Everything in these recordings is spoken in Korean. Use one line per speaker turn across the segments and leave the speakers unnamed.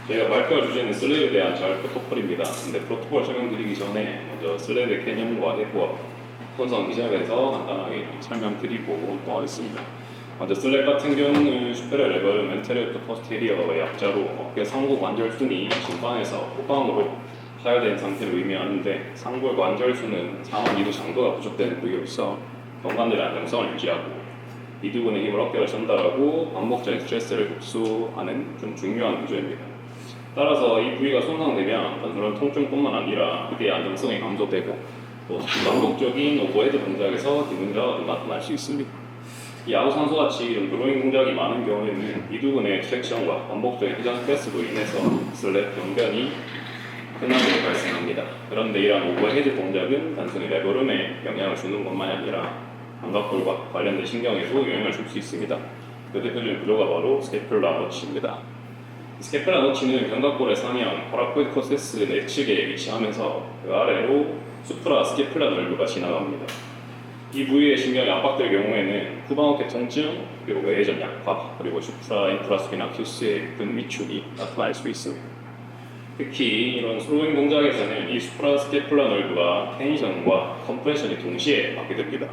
저희가 발표할 주제는 슬랩에 대한 잘 프로토콜입니다. 근데 프로토콜 설명드리기 전에 먼저 슬랩의 개념과 해부와 손성 시작해서 간단하게 설명드리고 또 하겠습니다. 먼저 슬랩 같은 경우는 슈페리어 레벨 멘테리어트 포스테리어의 약자로 어깨 상부 관절순이 중간에서 후방으로 하열된 상태를 의미하는데 상부 관절순은 상완 이두 장도가 부족되는 부위로서 경관들의 안정성을 유지하고 이두근의 힘을 어깨로 전달하고 반복적인 스트레스를 흡수하는 좀 중요한 구조입니다. 따라서 이 부위가 손상되면 단순한 통증뿐만 아니라 그의 안정성이 감소되고 또 반복적인 오버헤드 동작에서 기분자가 나타날 수 있습니다. 이 야구 선수같이 이런 드로잉 동작이 많은 경우에는 이두근의 트랙션과 반복적인 회전 스트레스로 인해서 슬랩 병변이 흔하게 발생합니다. 그런데 이러한 오버헤드 동작은 단순히 레버룸에 영향을 주는 것만이 아니라 감각골과 관련된 신경에도 영향을 줄 수 있습니다. 그 대표적인 구조가 바로 스캐플라 너치입니다. 스캐플라 너치는 견갑골의 상형 파라코이드 코세스 내측에 위치하면서 그 아래로 수프라 스캐플라 nerve가 지나갑니다. 이 부위의 신경이 압박될 경우에는 후방 어깨 통증, 그리고 외회전 약화, 그리고 수프라 인프라스피나큐스의 근 위축이 나타날 수 있습니다. 특히 이런 스로잉 동작에서는 이 수프라 스캐플라 nerve가 텐션과 컴프레션이 동시에 받게 됩니다.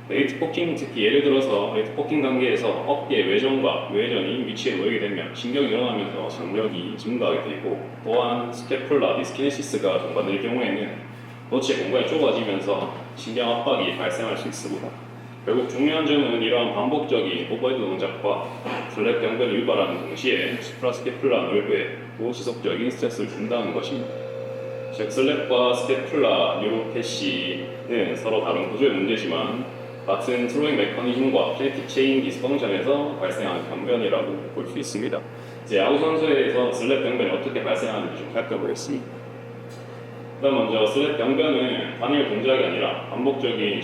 웨이트 포킹, 특히 예를 들어서 웨이트 포킹 단계에서 어깨 외전과 외전이 위치에 놓이게 되면 신경이 일어나면서 장력이 증가하게 되고, 또한 스캐플라 디스키네시스가 동반될 경우에는 너치의 공간이 좁아지면서 신경 압박이 발생할 수 있습니다. 결국 중요한 점은 이러한 반복적인 오버헤드 동작과 슬랩 병변을 유발하는 동시에 수프라스캐플라 nerve에 도지속적인 스트레스를 준다는 것입니다. 즉 슬랩과 스캐플라 뉴로패시는 서로 다른 구조의 문제지만 같은 스로잉 메커니즘과 키네틱 체인 디스펑션에서 발생하는 병변이라고 볼 수 있습니다. 이제 야구 선수에서 슬랩 병변이 어떻게 발생하는지 좀 살펴보겠습니다. 일단 먼저 슬랩 병변은 단일 동작이 아니라 반복적인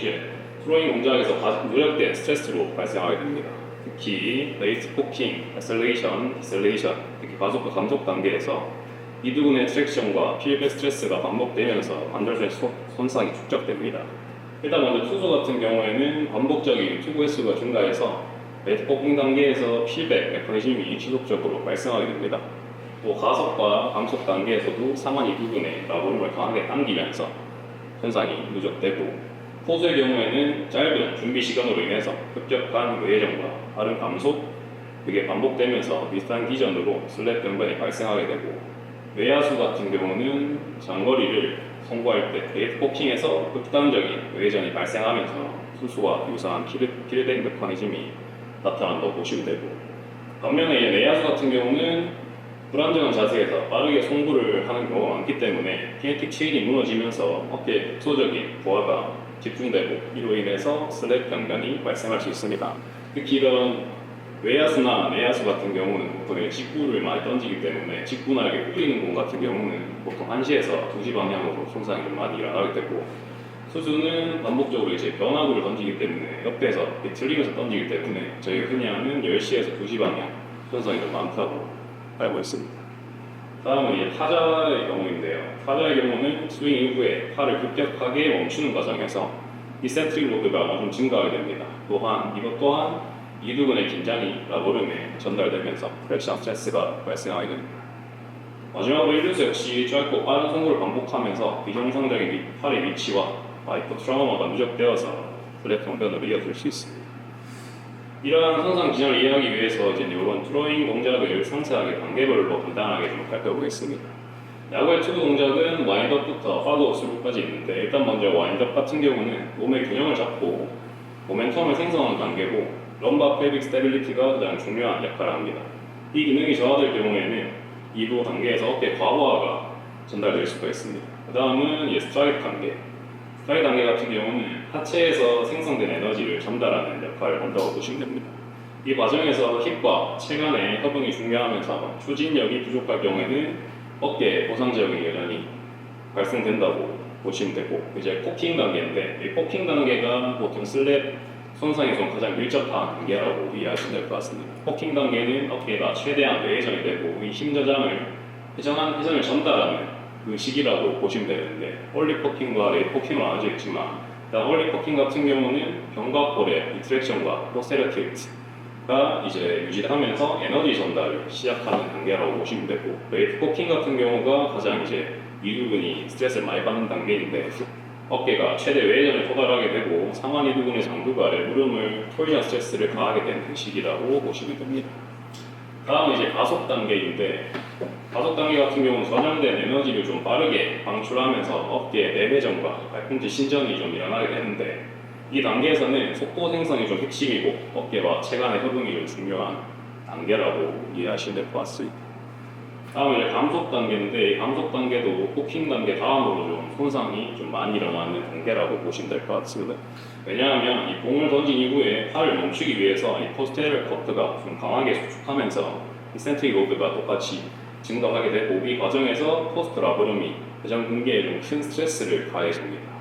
스로잉 동작에서 누적된 스트레스로 발생하게 됩니다. 특히 레이트 포킹, 애셀레이션, 디셀레이션, 특히 가속과 감속 단계에서 이두근의 트랙션과 필백 스트레스가 반복되면서 관절의 손상이 축적됩니다. 일단 먼저 투수 같은 경우에는 반복적인 투구 횟수가 증가해서 레이트 포킹 단계에서 필백 메커니즘이 지속적으로 발생하게 됩니다. 또 가속과 감속 단계에서도 상완 이두근의 라보름을 강하게 당기면서 손상이 누적되고, 포수의 경우에는 짧은 준비 시간으로 인해서 급격한 외회전과 빠른 감속, 그게 반복되면서 비슷한 기전으로 슬랩 병변이 발생하게 되고, 외야수 같은 경우는 장거리를 송구할 때 레이트 포킹에서 극단적인 외회전이 발생하면서 투수와 유사한 필백 메커니즘이 나타난다고 보시면 되고, 반면에 내야수 같은 경우는 불안정한 자세에서 빠르게 송구를 하는 경우가 많기 때문에 키네틱 체인이 무너지면서 어깨 독소적인 부하가 집중되고 이로 인해서 슬랩 병변이 발생할 수 있습니다. 특히 이런 외야수나 내야수 같은 경우는 보통 직구를 많이 던지기 때문에 직구나게 뿌리는 공 같은 경우는 보통 1시에서 2시 방향으로 손상이 많이 일어나게 되고, 투수는 반복적으로 변화구를 던지기 때문에 옆에서 틀리면서 던지기 때문에 저희가 흔히 하는 10시에서 2시 방향 손상이 좀 많다고 알고 있습니다. 다음은 타자의 경우인데요. 타자의 경우는 스윙 이후에 팔을 급격하게 멈추는 과정에서 이센트릭 로드가 좀 증가하게 됩니다. 또한 이것 또한 이두근의 긴장이 라보름에 전달되면서 프렉션 스트레스가 발생하게 됩니다. 마지막으로 1루수 역시 짧고 빠른 송구를 반복하면서 비정상적인 팔의 위치와 바이퍼 트라우마가 누적되어서 슬랩 병변으로 이어질 수 있습니다. 이러한 손상 기전을 이해하기 위해서 이런 트로잉 동작을 상세하게 단계별로 간단하게 좀 살펴보겠습니다. 야구의 투구 동작은 와인드업부터 팔로우스루까지 있는데, 일단 먼저 와인드업 같은 경우는 몸의 균형을 잡고 모멘텀을 생성하는 단계고, 럼바 펠빅 스테빌리티가 가장 중요한 역할을 합니다. 이 기능이 저하될 경우에는 이후 단계에서 어깨 과부하가 전달될 수가 있습니다. 그 다음은 스트라이크 단계. 스트라이크 단계 같은 경우는 하체에서 생성된 에너지를 전달하는 역할을 한다고 보시면 됩니다. 이 과정에서 힙과 체간의 협응이 중요하면서 추진력이 부족할 경우에는 어깨 보상 지역의 여전히 발생된다고 보시면 되고, 이제 포킹 단계인데, 이 포킹 단계가 보통 슬랩 손상이 좀 가장 밀접한 단계라고 이해하시면 될 것 같습니다. 포킹 단계는 어깨가 최대한 외회전이 되고 이 힘 저장을 회전을 전달하는 그 시기라고 보시면 되는데, 얼리 포킹과 레이트 포킹은 나눠져 있지만, 일단 얼리 포킹 같은 경우는 견갑골의 리트랙션과 포스테리어 틸트, 가 이제 유지하면서 에너지 전달을 시작하는 단계라고 보시면 되고, 웨이트 코킹 같은 경우가 가장 이제 이두근이 스트레스를 많이 받는 단계인데, 어깨가 최대 외전에 도달하게 되고 상완 이두근의 장두가 무릎을 토이전 스트레스를 가하게 되는 시기라고 보시면 됩니다. 다음은 이제 가속 단계인데, 가속 단계 같은 경우는 저장된 에너지를 좀 빠르게 방출하면서 어깨 내배전과 발꿈치 신전이 좀 일어나게 되는데, 이 단계에서는 속도 생성이 좀 핵심이고 어깨와 체간의 협응이 좀 중요한 단계라고 이해하시면 될 것 같습니다. 다음은 이제 감속 단계인데, 이 감속 단계도 코킹 단계 다음으로 좀 손상이 좀 많이 일어나는 단계라고 보시면 될 것 같습니다. 왜냐하면 이 공을 던진 이후에 팔을 멈추기 위해서 이 포스테리어 커트가 좀 강하게 수축하면서 이 센트릭 로드가 똑같이 증가하게 되고, 이 과정에서 포스트 라브럼이 회전 근개에 좀 큰 스트레스를 가해줍니다.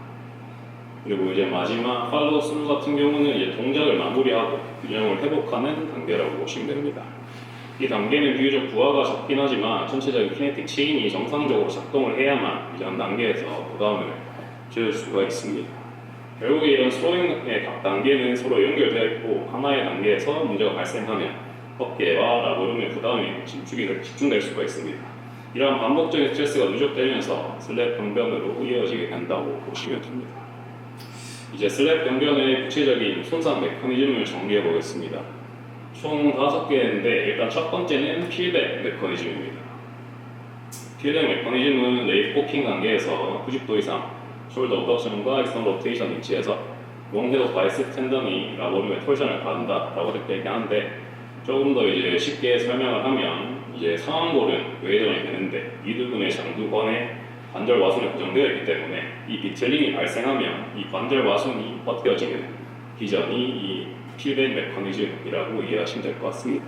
그리고 이제 마지막 팔로우 스루 같은 경우는 이제 동작을 마무리하고 균형을 회복하는 단계라고 보시면 됩니다. 이 단계는 비교적 부하가 적긴 하지만 전체적인 키네틱 체인이 정상적으로 작동을 해야만 이전 단계에서 부담을 줄일 수가 있습니다. 결국에 이런 슬로잉의 각 단계는 서로 연결되어 있고, 하나의 단계에서 문제가 발생하면 어깨와 라브룸의 부담이 집중될 수가 있습니다. 이러한 반복적인 스트레스가 누적되면서 슬랩 병변으로 이어지게 된다고 보시면 됩니다. 이제 슬랩 병변의 구체적인 손상 메커니즘을 정리해 보겠습니다. 총 5개인데, 일단 첫 번째는 필백 메커니즘입니다. 필백 메커니즘은 레이트 코킹 단계에서 90도 이상 숄더 어덕션과 익스턴 로테이션 위치에서 롱헤드 바이셉 텐던이 라보름의 톨션을 받는다라고 이렇게 얘기하는데, 조금 더 이제 쉽게 설명을 하면 이제 상완골은 외전이 되는데 이두근의 장두건에 관절 와순에 고정되어 있기 때문에 이 비틀링이 발생하면 이 관절 와순이 버텨지는 기전이 이 필백 메커니즘이라고 이해하시면 될 것 같습니다.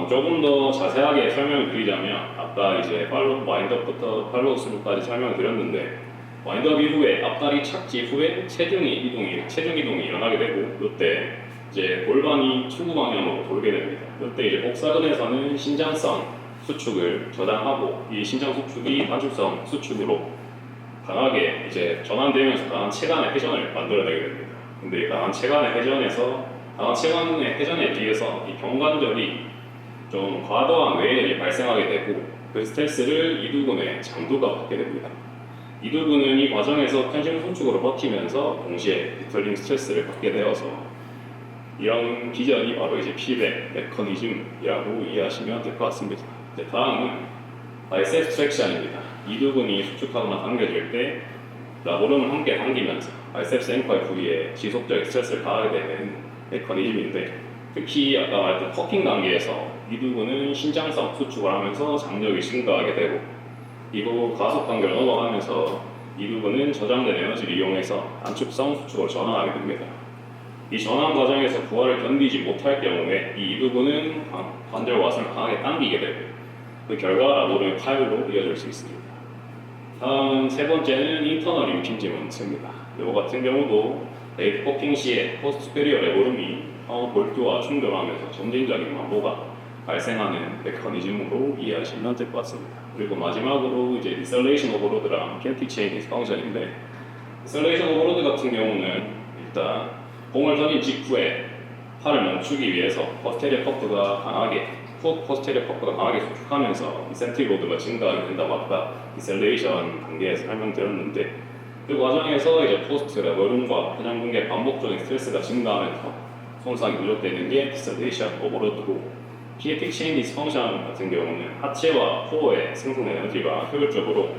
조금 더 자세하게 설명을 드리자면, 아까 이제 와인드업부터 팔로우 스루까지 설명을 드렸는데, 와인드업 이후에 앞다리 착지 후에 체중 이동이 일어나게 되고, 이때 이제 골반이 투구 방향으로 돌게 됩니다. 이때 이제 복사근에서는 신장성 수축을 저장하고, 이 신장 수축이 단축성 수축으로 강하게 이제 전환되면서 강한 체간의 회전을 만들어내게 됩니다. 근데 이 강한 체간의 회전에 비해서 이 경관절이 좀 과도한 외전이 발생하게 되고, 그 스트레스를 이두근의 장두가 받게 됩니다. 이두근은 이 과정에서 편심 수축으로 버티면서 동시에 비틀링 스트레스를 받게 되어서 이런 기전이 바로 이제 필백 메커니즘이라고 이해하시면 될 것 같습니다. 다음은 바이셉 트랙션입니다. 이두근이 수축하거나 당겨질 때 라보름을 함께 당기면서 바이셉스 앵커의 부위에 지속적인 스트레스를 가하게 되는 메커니즘인데, 특히 아까 말했던 커킹 단계에서 이두근은 신장성 수축을 하면서 장력이 증가하게 되고, 이후 가속 단계로 넘어가면서 이두근은 저장된 에너지를 이용해서 단축성 수축으로 전환하게 됩니다. 이 전환 과정에서 부하를 견디지 못할 경우에 이 이두근은 관절 와순을 강하게 당기게 되고, 그 결과 라보름의 파열로 이어질 수 있습니다. 다음 세 번째는 인터널 임핑지먼트입니다. 이거 같은 경우도 레이트 코킹 시에 포스트 수페리어 레보름이 볼트와 충돌하면서 점진적인 만보가 발생하는 메커니즘으로 이해하시면 될 것 같습니다. 그리고 마지막으로 이제 디셀레이션 오버로드랑 켄틱 체인 디스펑션인데, 디셀레이션 오버로드 같은 경우는 일단 공을 던진 직후에 팔을 멈추기 위해서 포스테리어 커프가 강하게 수축하면서 인센트릭 로드가 증가하게 된다고 아까 디셀레이션 단계에서 설명드렸는데, 그 과정에서 이제 포스트 레버룸과 회전 근개 반복적인 스트레스가 증가하면서 손상이 누적되는 게 디셀레이션 오버로드고, 키네틱 체인 디스펑션 같은 경우는 하체와 코어의 생성 에너지가 효율적으로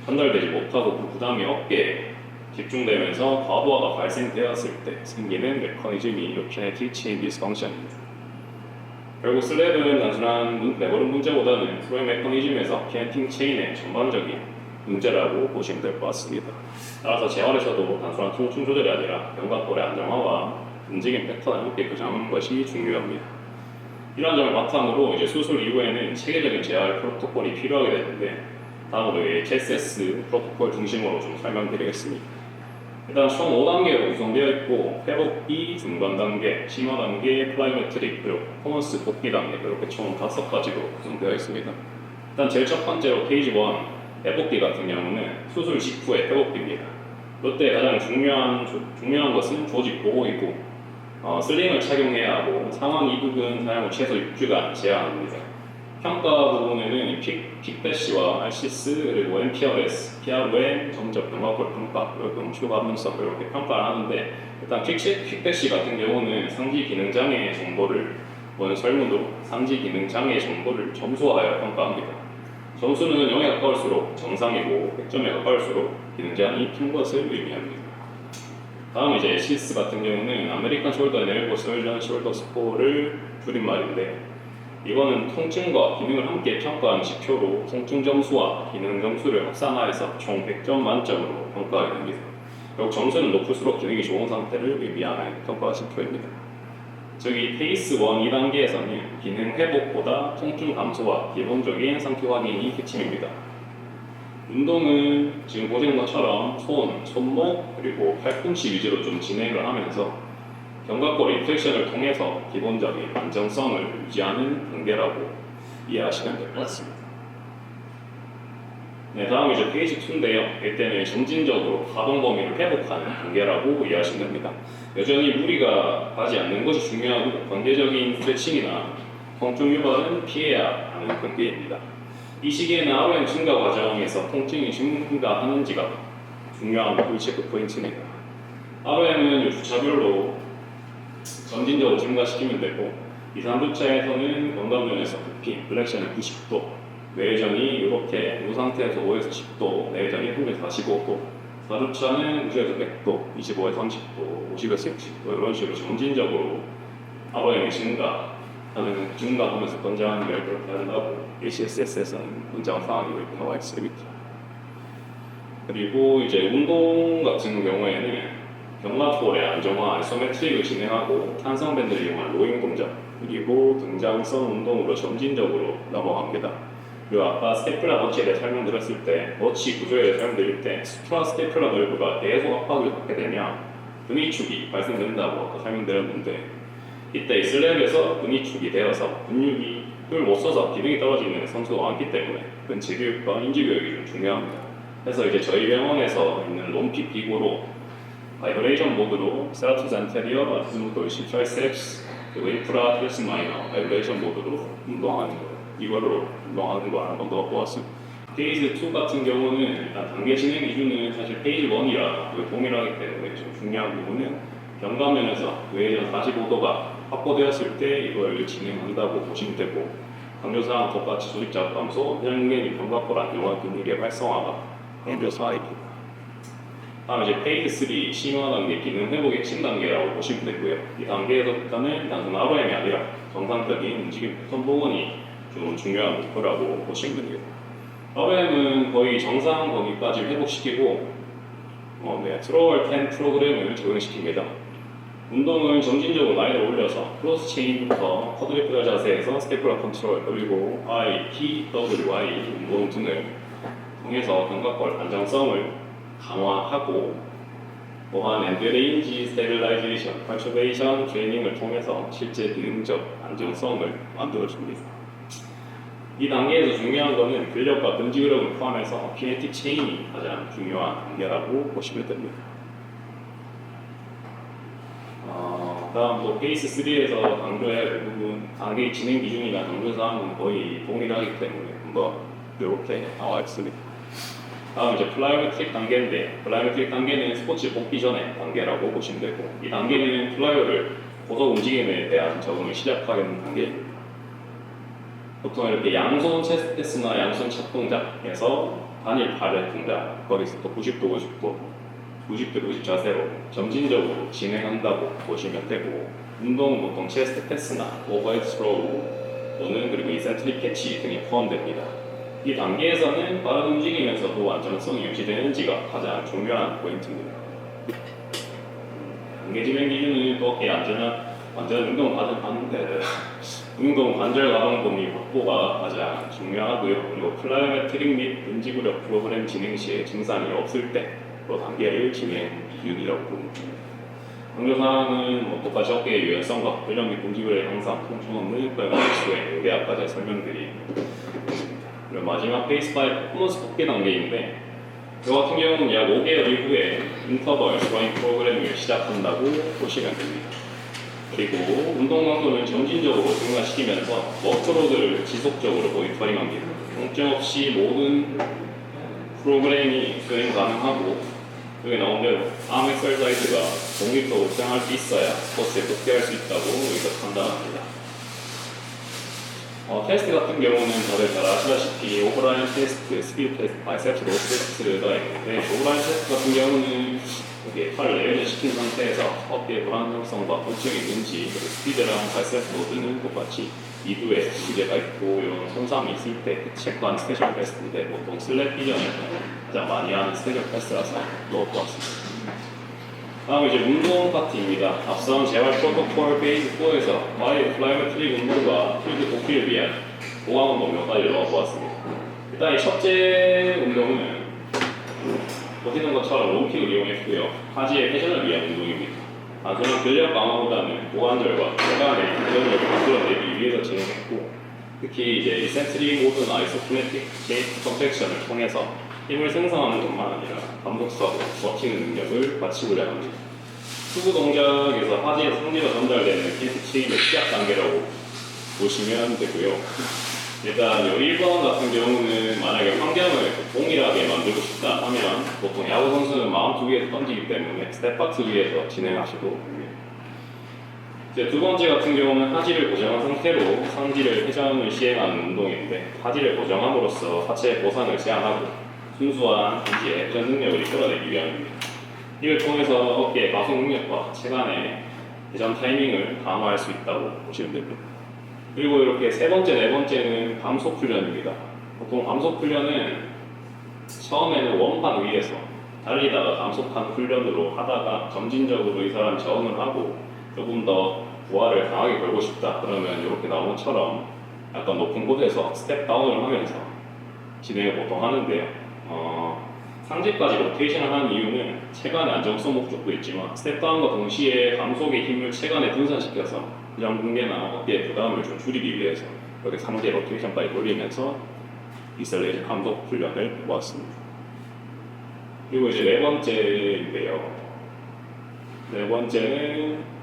전달되지 못하고 그 부담이 어깨에 집중되면서 과부하가 발생되었을 때 생기는 메커니즘이 이 키네틱 체인 디스펑션입니다. 결국 슬랩은 단순한 레버룸 문제보다는 프로의 메커니즘에서 키네틱 체인의 전반적인 문제라고 보시면 될 것 같습니다. 따라서 재활에서도 단순한 통증 조절이 아니라 견갑골의 안정화와 움직임 패턴을 함께 교정하는 것이 중요합니다. 이러한 점을 바탕으로 이제 수술 이후에는 체계적인 재활 프로토콜이 필요하게 되는데, 다음으로 HSS 프로토콜 중심으로 좀 설명드리겠습니다. 일단 총 5단계로 구성되어 있고, 회복기, 중간 단계, 심화 단계, 플라이오메트릭, 그리고 퍼포먼스 복귀 단계, 이렇게 총 5가지로 구성되어 있습니다. 일단 제일 첫 번째로 페이지 1, 회복기 같은 경우는 수술 직후의 회복기입니다. 이때 가장 중요한 것은 조직 보호이고, 슬링을 착용해야 하고 상완 이부근 사용을 최소 6주간 제한합니다. 평가 부분에는 픽배시와 RCS 그리고 MPRS, PROM, 점적 경과골 평가, 그리고 음표 가능성 이렇게 평가를 하는데 일단 픽배시 같은 경우는 상지 기능 장애 정보를 본 설문으로 상지 기능 장애 정보를 점수하여 평가합니다. 점수는 0에 가까울수록 정상이고 100점에 가까울수록 기능 제한이 큰 것을 의미합니다. 다음 이제 RCS 같은 경우는 아메리칸 숄더 앤 엘보 서전 숄더 스코어를 줄임말인데 이거는 통증과 기능을 함께 평가한 지표로 통증 점수와 기능 점수를 합산하여서 총 100점 만점으로 평가하게 됩니다. 결국 점수는 높을수록 기능이 좋은 상태를 의미하는 평가 지표입니다. 즉 이 페이스 1 2단계에서는 기능 회복보다 통증 감소와 기본적인 상태 확인이 핵심입니다. 운동은 지금 보시는 것처럼 손, 손목, 그리고 팔꿈치 위주로 좀 진행을 하면서 견갑골 인펙션을 통해서 기본적인 안정성을 유지하는 단계라고 이해하시면 될 것 같습니다. 네, 다음 이제 페이지 2인데요. 이때는 점진적으로 가동 범위를 회복하는 단계라고 이해하시면 됩니다. 여전히 무리가 가지 않는 것이 중요하고 관계적인 스트레칭이나 통증 유발은 피해야 하는 단계입니다. 이 시기에는 ROM 증가 과정에서 통증이 증가하는지가 중요한 체크 포인트입니다. ROM은 주차별로 점진적으로 증가시키면 되고 2, 3주차에서는 건강면에서 부피, 플렉션이 90도, 뇌회전이 이렇게 이 상태에서 5에서 10도, 뇌회전이 3에서 45도, 4주차는 9에서 100도, 25에서 30도, 50에서 60도 이런 식으로 점진적으로 ROM이 증가하면서 권장하는 걸 그렇게 한다고 ACSS에서는 권장 사항이 이렇게 나와 있습니다. 그리고 이제 운동 같은 경우에는 견갑골의 안정화, 아이소메트릭을 진행하고 탄성밴드를 이용한 로잉 동작, 그리고 등장성 운동으로 점진적으로 넘어갑니다. 그리고 아까 스테플라 버치에 대해 설명드렸을 때, 버치 구조에 대해 설명드릴 때 수프라 스테플라 nerve가 계속 압박을 받게 되면 근위축이 발생된다고 아까 설명드렸는데 이때 슬랩에서 근위축이 되어서 근육이 힘을 못 써서 기능이 떨어지는 선수가 많기 때문에 근체 교육과 인지 교육이 좀 중요합니다. 그래서 이제 저희 병원에서 있는 롬피 비고로 바이브레이션 모드로 세라투스 안테리어, 아티스모토 시트라이셉스, 그리고 인프라 트레스 마이너 바이브레이션 모드로 운동하는 거, 이거로 운동하는 거 하나 더 보았습니다. 페이즈 2 같은 경우는 일단 단계 진행 기준은 사실 페이즈 1이랑 동일하기 때문에 좀 중요한 부분은 견갑면에서 뇌회전 45도가 확보되었을 때 이걸 진행한다고 보시면 되고 강조사항 똑같이 조직 자극 감소, 혈관이 견갑골 안정화 근육의 활성화가 강조사항입니다. 다음 이제 페이즈 3 심화 단계 기능 회복의 핵심 단계라고 보시면 되고요. 이 단계에서부터는 단순 ROM이 아니라 정상적인 움직임 패턴 복원이 좀 중요한 목표라고 보시면 됩니다. ROM은 거의 정상 범위까지 회복시키고 트로월 10 프로그램을 적용시킵니다. 운동은 점진적으로 난이도를 올려서 크로스 체인부터 쿼드리프달 자세에서 스테플러 컨트롤 그리고 I, P, W, I 운동 등을 통해서 견갑골 안정성을 강화하고 보안 엔드레인지 스테빌라이제이션, 컨ser베이션 트레이닝을 통해서 실제 기능적 안정성을 만들어줍니다. 이 단계에서 중요한 것은 근력과 근지구력을 포함해서 키네틱 체인이 가장 중요한 단계라고 보시면 됩니다. 다음 또 페이스 3에서 강조해야 할 부분 단계 진행 기준이나 강조사항은 거의 동일하기 때문에 한번 이렇게 나와 있습니다. 다음 이제 플라이오메트릭 단계인데 플라이오메트릭 단계는 스포츠 복귀 전의 단계라고 보시면 되고 이 단계는 플라이어를 고속 움직임에 대한 적응을 시작하는 단계입니다. 보통 이렇게 양손 체스트 패스나 양손 첫 동작에서 단일 팔의 동작 거기서 또 90도 90도 90도 90 자세로 점진적으로 진행한다고 보시면 되고 운동은 보통 체스트 패스나 오버헤드 스로우 또는 그리고 이센트릭 캐치 등이 포함됩니다. 이 단계에서는 빠른 움직임에서도 안정성이 유지되는지가 가장 중요한 포인트입니다. 단계 진행 기준은 또 완전 운동 관절 가동 범위 확보가 가장 중요하고요. 그리고 플라이오메트릭 및 근지구력 프로그램 진행 시에 증상이 없을 때 또 단계를 진행 기준이라고 봅니다. 강조사항은 똑같이 어깨의 유연성과 근력 및 근지구력의 향상, 통증 없는 뼈의 수행, 요대압까지 설명드리겠습니다. 그리고 마지막 페이스 5 퍼포먼스 복귀 단계인데 이 같은 경우는 약 5개월 이후에 인터벌 스트라인 프로그램을 시작한다고 보시면 됩니다. 그리고 운동 강도는 점진적으로 증가시키면서 워크로드를 지속적으로 모니터링합니다. 통증 없이 모든 프로그램이 수행 가능하고 여기 나온 대로 암 엑서사이즈가 독립적으로 수행할 수 있어야 스포츠에 복귀할 수 있다고 여기서 판단합니다. 테스트 같은 경우는 다들 잘 아시다시피 오버라인 테스트, 스피드 테스트, 바이셉스 로드 테스트가 있는데 오버라인 테스트 같은 경우는 이게 팔을 내연시킨 상태에서 어깨의 불안정성과 통증이 있는지 그리고 스피드랑 바이셉스 로드는 똑같이 2두에 무게가 있고 이런 손상이 있을 때 체크하는 스페셜 테스트인데 보통 슬랩 이전에서 가장 많이 하는 스페셜 테스트라서 넣어보았습니다. 다음 이제 운동 파트입니다. 앞선 재활 프로토콜 페이지 4에서 바이오 플라이메트릭 운동과 필드 복귀를 위한 보강 운동 몇 가지를 넣어보았습니다. 일단 이 첫째 운동은 보시는 것처럼 롱킥을 이용했고요. 하지의 회전을 위한 운동입니다. 단순한 근력 강화보다는 고관절과 혈관의 회전력을 만들어내기 위해서 진행했고 특히 이제 이센트릭 모든 아이소키네틱 제이트 컨트랙션을 통해서 힘을 생성하는 것만 아니라 감속수하고 버티는 능력을 갖추고자 합니다. 투구 동작에서 하지의 상지가 전달되는 킨스치임의 시작 단계라고 보시면 되고요. 일단 1번 같은 경우는 만약에 환경을 동일하게 만들고 싶다 하면 보통 야구 선수는 마운트 위에서 던지기 때문에 스텝박스 위에서 진행하셔도 됩니다. 이제 두 번째 같은 경우는 하지를 고정한 상태로 상지를 회전을 시행하는 운동인데 하지를 고정함으로써 하체의 보상을 제한하고 순수한 상지의 회전 능력을 이끌어내기 위함입니다. 이를 통해서 어깨의 가속 능력과 체간의 회전 타이밍을 강화할 수 있다고 보시면 됩니다. 그리고 이렇게 세 번째, 네 번째는 감속 훈련입니다. 보통 감속 훈련은 처음에는 원판 위에서 달리다가 감속한 훈련으로 하다가 점진적으로 이 사람이 적응을 하고 조금 더 부하를 강하게 걸고 싶다 그러면 이렇게 나온 것처럼 약간 높은 곳에서 스텝 다운을 하면서 진행을 보통 하는데요. 상지까지 로테이션을 하는 이유는 체간의 안정성 목적도 있지만 스텝 다운과 동시에 감속의 힘을 체간에 분산시켜서 회전 붕괴나 어깨의 부담을 좀 줄이기 위해서 이렇게 상대 로테이션까지 돌리면서 이셀레이션 감속 훈련을 해보았습니다. 그리고 이제 네 번째인데요. 네 번째는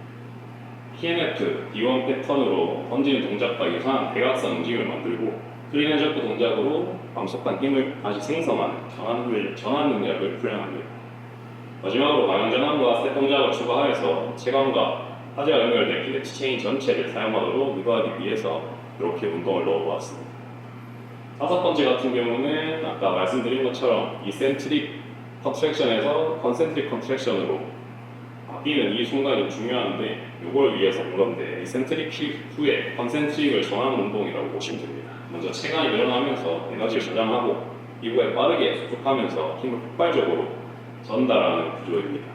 TMF, D1 패턴으로 던지는 동작과 유사한 대각선 움직임을 만들고 클린 저프 동작으로 감속한 힘을 다시 생성하는 전환 능력을 훈련합니다. 마지막으로 방향 전환과 스텝 동작을 추가하여서 체감과 하지와 연결된 필레치 체인 전체를 사용하도록 유도하기 위해서 이렇게 운동을 넣어보았습니다. 다섯 번째 같은 경우는 아까 말씀드린 것처럼 이센트릭 컨트랙션에서 컨센트릭 컨트랙션으로 바뀌는 이 순간이 중요한데 이걸 위해서 온 건데 이센트릭 킥 후에 컨센트릭을 전하는 운동이라고 보시면 됩니다. 먼저 체간이 늘어나면서 에너지를 저장하고 이후에 빠르게 수축하면서 힘을 폭발적으로 전달하는 구조입니다.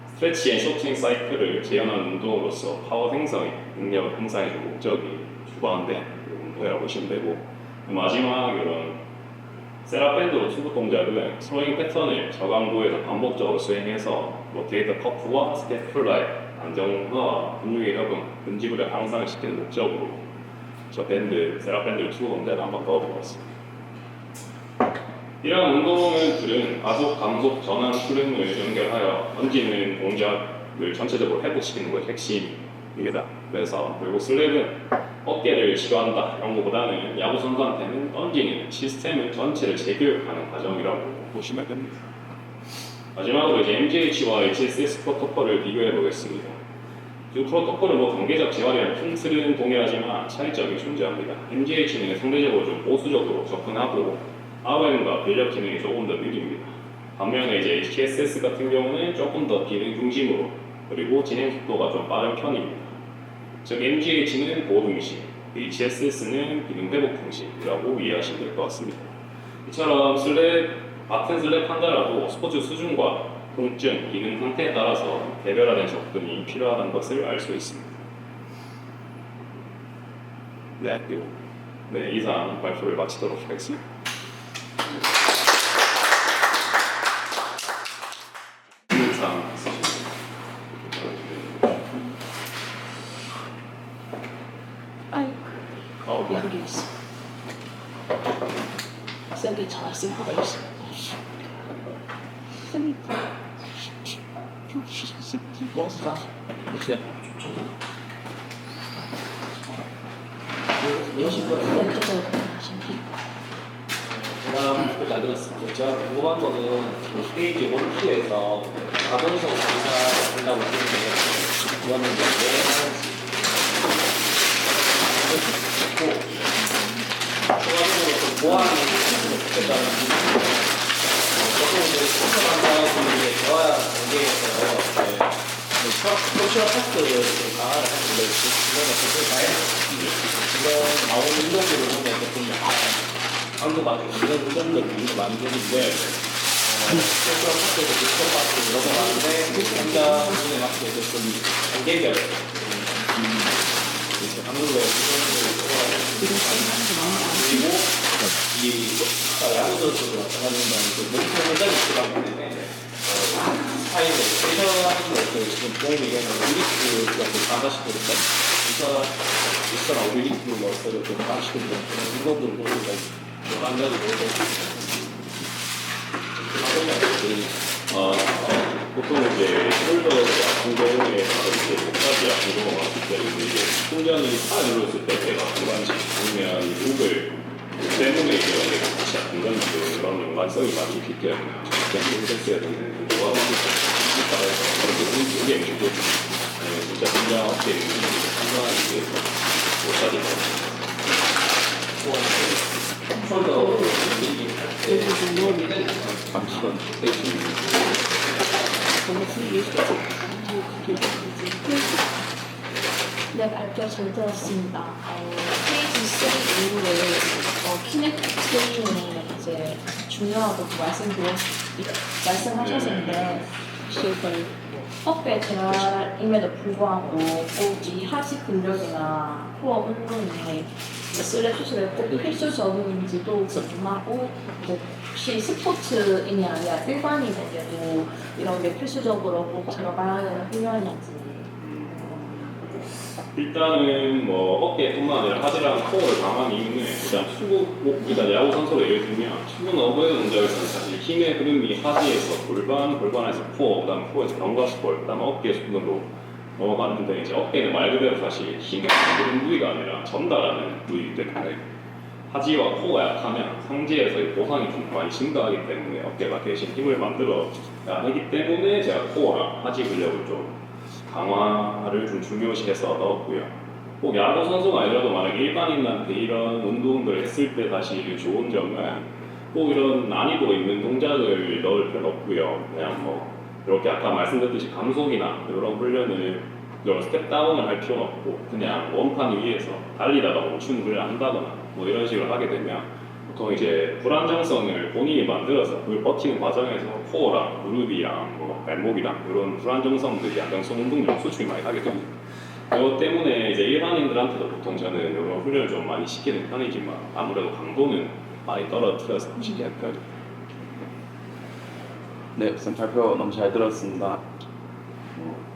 스트레치 앤 쇼팅 사이클을 재현하는 운동으로서 파워 생성의 능력을 향상해주는 목적이 주관된 운동이라고 보시면 되고 마지막 이런 셋업밴드로 투구 동작은 스로잉 패턴을 저강도에서 반복적으로 수행해서 로테이터 커프와 스텝 플라이, 안정화와 근육의 협응, 근지구를 향상시키는 목적으로 저 밴드, 셋업밴드 투구 동작을 한번 넣어보았습니다. 이러한 운동들은 가속, 감속, 전환, 흐름을 연결하여 던지는 동작을 전체적으로 회복시키는 것이 핵심입니다. 그래서 결국 슬랩은 어깨를 시도한다 이런 것보다는 야구 선수한테는 던지는 시스템을 전체를 재교육하는 과정이라고 보시면 됩니다. 마지막으로 이제 MGH와 HSS 프로토콜을 비교해 보겠습니다. 이 프로토콜은 단계적 재활이라는 큰 틀은 동일하지만 차이점이 존재합니다. MGH는 상대적으로 좀 보수적으로 접근하고 ROM과 근력 기능이 조금 더 느립니다. 반면에 이제 HSS 같은 경우는 조금 더 기능 중심으로 그리고 진행 속도가 좀 빠른 편입니다. 즉 MGH는 보등식, HSS는 기능 회복 중심이라고 이해하시면 될 것 같습니다. 이처럼 같은 슬랩 하나라도 스포츠 수준과 통증, 기능 상태에 따라서 개별화된 접근이 필요하다는 것을 알 수 있습니다. 네, 이상 발표를 마치도록 하겠습니다.
여기 있어. 세게 잘 하고 있어. 뭔가 왼쪽으로 하시면
제가 잘 들었습니다. 제가 궁금한 거는 그 스테이지 1, 2에서 가동성 검사한다고 했는데 그거는 이제 왜 하는지 그리고 추가적으로 좀 보완이 했으면 좋겠다는 보통 이제 검사한다고 이제 대화 단계에서 소셜 파트를 좀 강화를 하는데 그거는 보통 다양한 이런 나오는 운동들을 보면 조금 약간 방금 말한 이런 운동들 굉장히 많은데 소셜 파트에서 디스코 파트 이런 거 많은데 혼자 운동에 맞게 좀 단계별 한국에 그리고 이 야구선수들 마찬가지인 건 몸통 회전이 들어가기 때문에 사이에 세션하는 것들 지금 부모님 얘기하는 우리스가 좀 강화시키는데 이사나 우리스로 넣어서 좀 강화시키는 운동들을 보는 거
보통 이제 숄더 같은 경우에 이제 목까지 아픈 경우가 많기 때문에 이제 훈련이 파열했을 때 제가 일반식 보면 이 목을 때문에 이제 같이 아픈 건지 그런 연관성이 많이 있기 때문에 힘들게 되는 운동과 따라서 그렇게 무게 주고 진짜 긴장 어깨 건강하게 못하게
숄더
잠시만 떼주는
네, 발표 잘 들었습니다. 스테이지 3 이후에 키네틱 트레이닝이 이제 중요하다고 말씀하셨는데 사실 어깨 재활임에도 불구하고 꼭 이 하지 근력이나 코어 운동에 슬랩 수술에 꼭 필수적인지도 궁금하고 혹시 스포츠인이 아니라 일반인에게도 이런 게 필수적으로 꼭 들어가야 되는 훈련인지.
일단은 뭐 어깨뿐만 아니라 하지랑 코어를 강한 이유는 일단 축구, 일단 야구 선수로 예를 들면 축구 너브의 동작에서는 사실 힘의 흐름이 하지에서 골반에서 코어, 그다음 코어에서 견과수골, 그다음 어깨 순간으로 넘어가는데 이제 어깨는 말 그대로 사실 힘의 흐름 부위가 아니라 전달하는 부위이기 때문에 하지와 코어가 약하면 상지에서 보상이 좀 많이 증가하기 때문에 어깨가 대신 힘을 만들어야 하기 때문에 제가 코어랑 하지 근력을 좀 강화를 좀 중요시해서 넣었고요. 꼭 야구 선수가 아니라도 만약에 일반인한테 이런 운동들을 했을 때 사실 좋은 점은 꼭 이런 난이도 있는 동작을 넣을 필요는 없고요. 그냥 뭐 이렇게 아까 말씀드렸듯이 감속이나 이런 훈련을 이런 스텝 다운을 할 필요는 없고 그냥 원판 위에서 달리다가 멈추는 훈련을 한다거나 뭐 이런 식으로 하게 되면 보통 이제 불안정성을 본인이 만들어서 그걸 버티는 과정에서 코어랑 무릎이랑 뭐 발목이랑 이런 불안정성들이 안정성 운동량 수축이 많이 하게 됩니다. 이것 때문에 이제 일반인들한테도 보통 저는 이런 훈련을 좀 많이 시키는 편이지만 아무래도 강도는 많이 떨어뜨려서 시키는 편입니다.
네, 우선 발표 너무 잘 들었습니다.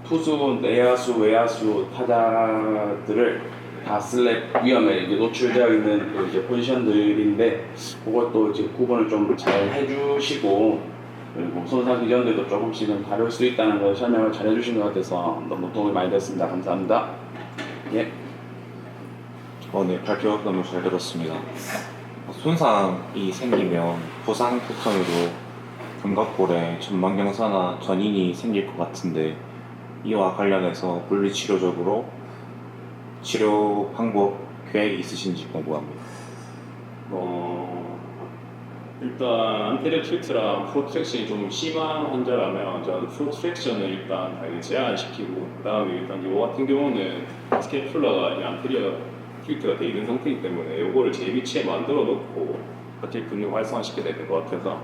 투수, 내야수, 외야수 타자들을 다 슬랩 위험에 이제 노출되어 있는 그 이제 포지션들인데 그것도 이제 구분을 좀 잘 해주시고 그리고 손상 기전들도 조금씩은 다룰 수 있다는 걸 설명을 잘 해주신 것 같아서 너무 도움이 많이 됐습니다. 감사합니다. 예.
네, 발표 너무 잘 들었습니다. 손상이 생기면 부상 패턴으로 견갑골에 전방경사나 전인이 생길 것 같은데 이와 관련해서 물리치료적으로 치료 방법 계획이 있으신지 궁금합니다.
일단 안테리어 틸트랑 프로트랙션이 좀 심한 환자라면 저는 프로트랙션을 일단 당연히 제한시키고 그 다음에 일단 이거 같은 경우는 스케플러가 이 안테리어 틸트가 되어 있는 상태이기 때문에 이거를 제 위치에 만들어 놓고 같이 근육 활성화시켜야 되는 것 같아서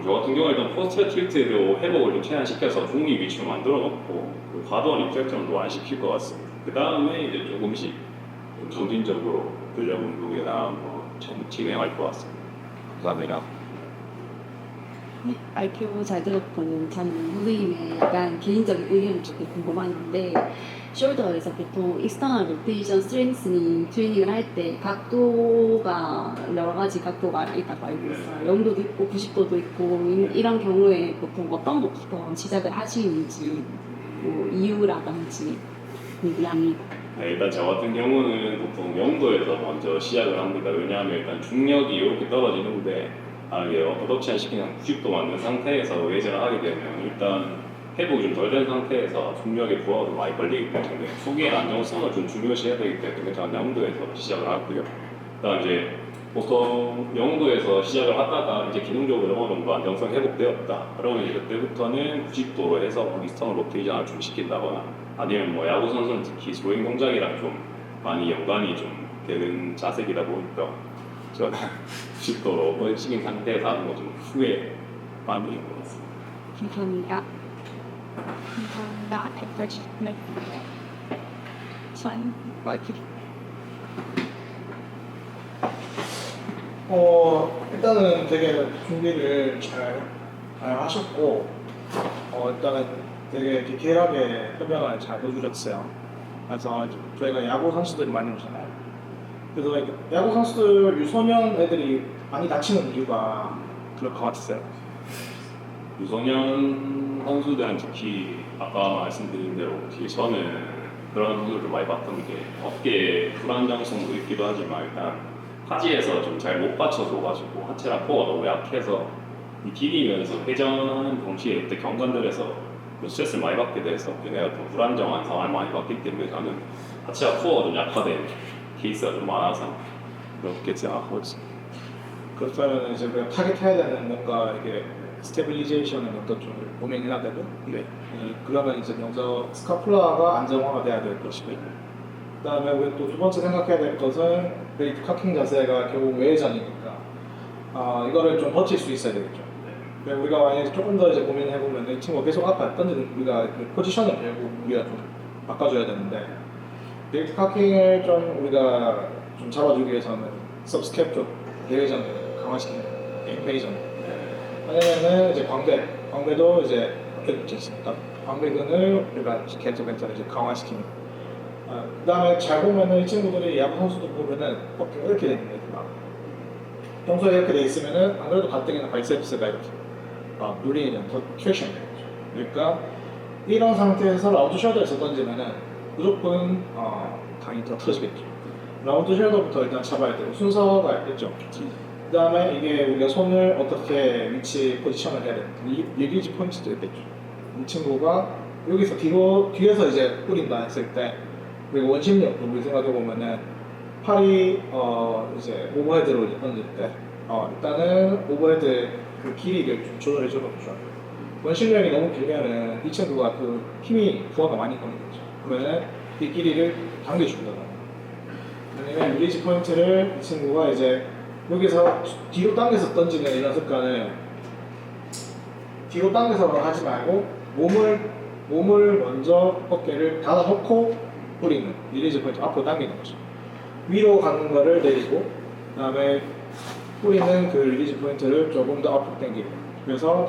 저 같은 경우는 일단 포스트 틸트로 회복을 좀 최대한시켜서 중립 위치로 만들어 놓고 그 과도한 리플렉션도 안 시킬 것 같습니다. 그 다음에 이제 조금씩 점진적으로 근력 운동이나 뭐 진행할 것 같습니다.
감사합니다.
네, 발표 잘 들었고는 저는 선생님의 약간 개인적인 의견이 조금 궁금한데 숄더에서 보통 익스터널 로테이션 스트렝스닝 트레이닝을 할 때 각도가 여러 가지 각도가 있다고 알고 있어요. 0도도 있고 90도도 있고 이런 경우에 보통 어떤 것부터 시작을 하시는지. 뭐 이유라든지 궁금합니다.
네, 일단 저 같은 경우는 보통 영도에서 먼저 시작을 합니다. 왜냐하면 일단 중력이 이렇게 떨어지는데 이게 어도치한 시키는 90도 맞는 상태에서 웨이즈를 하게 되면 일단 회복이 좀 덜 된 상태에서 중력의 부하가 좀 많이 걸리기 때문에 속의 안정성을 좀 중요시해야 되기 때문에 저는 영도에서 시작을 하고요. 그다음 이제 보통 영도에서 시작을 하다가 이제 기능적으로 어느 정도 안정성 회복되었다. 그러면 이제 그때부터는 90도로 해서 익스터널 로테이션을 좀 시킨다거나 아니면 뭐 야구 선수는 특히 스로잉 동작이랑 좀 많이 연관이 좀 되는 자세이다 보니까 저는 90도로 시킨 상태에서 하는 거 좀 후에 마무리인 것 같습니다.
감사합니다. 감사합니다. 전 마이크.
일단은 되게 준비를 잘 하셨고, 일단은 되게 디테일하게 설명을 잘 해주셨어요. 그래서 저희가 야구 선수들이 많이 오잖아요. 그래서 야구 선수들 유소년 애들이 많이 다치는 이유가 그럴 것 같았어요.
유소년 선수들은 특히 아까 말씀드린 대로 특히 저는 그런 선수들을 많이 봤던 게 어깨 불안정성도 있기도 하지만 일단 하지에서 좀 잘 못 받쳐줘가지고 하체랑 코어가 너무 약해서 이 디디면서 회전하는 동시에 그때 경관들에서 스트레스를 많이 받게 돼서 내가 좀 불안정한 상황을 많이 받기 때문에 저는 하체와 코어가 좀 약화된 케이스가 좀 많아서 그렇게 생각하고 있습니다.
그렇다면 이제 우리가 타겟해야 되는 뭔가 이게 스테빌리제이션의 어떤 좀 고민이나 되고,
네.
그러면 이제 먼저 스카플라가 안정화가 돼야 될 것이고, 그다음에 우리 또 두 번째 생각해야 될 것은 웨이트 카킹 자세가 결국 외회전이니까 이거를 좀 버틸 수 있어야 되겠죠. 그리고 우리가 만약에 조금 더 이제 고민을 해보면 이 친구가 계속 앞에 던지는 우리가 그 포지션을 결국 우리가 좀 바꿔줘야 되는데 웨이트 카킹을 좀 우리가 좀 잡아주기 위해서는 सब스캡 쪽 외회전을 강화시키는 인페이전. 왜냐면은 이제 광배도 이제 어깨 있지 않습니까? 광배근을 우리가 계속 이제 강화시키는. 그 다음에 잘 보면은 이 친구들이 야구 선수들 보면은 어깨가 이렇게 돼 있는 애들 막 평소에 이렇게 돼 있으면은 안 그래도 가뜩이나 바이셉스가 이렇게 누리는 더 트랙션 그러니까 이런 상태에서 라운드 숄더에서 던지면은 무조건 당연히 더 터지겠죠. 라운드 숄더부터 일단 잡아야 되고 순서가 있겠죠. 그 다음에 이게 우리가 손을 어떻게 위치 포지션을 해야 되는지 리리지 포인트도 있겠죠. 이 친구가 여기서 뒤에서 이제 뿌린다 했을 때 그리고 원심력도 우리 생각해 보면은 팔이 이제 오버헤드로 던질 때 일단은 오버헤드 그 길이를 좀 조절해 주는 거죠. 원심력이 너무 길면은 이 친구가 그 힘이 부하가 많이 가는 거죠. 그러면은 이 길이를 당겨준다거나 아니면 리리지 포인트를 이 친구가 이제 여기서 뒤로 당겨서 던지는 이런 습관을 뒤로 당겨서 하지 말고 몸을 먼저 어깨를 닫아놓고 뿌리는 리리즈 포인트 앞으로 당기는 거죠. 위로 가는 거를 내리고 그다음에 뿌리는 그 리리즈 포인트를 조금 더 앞으로 당기고 그래서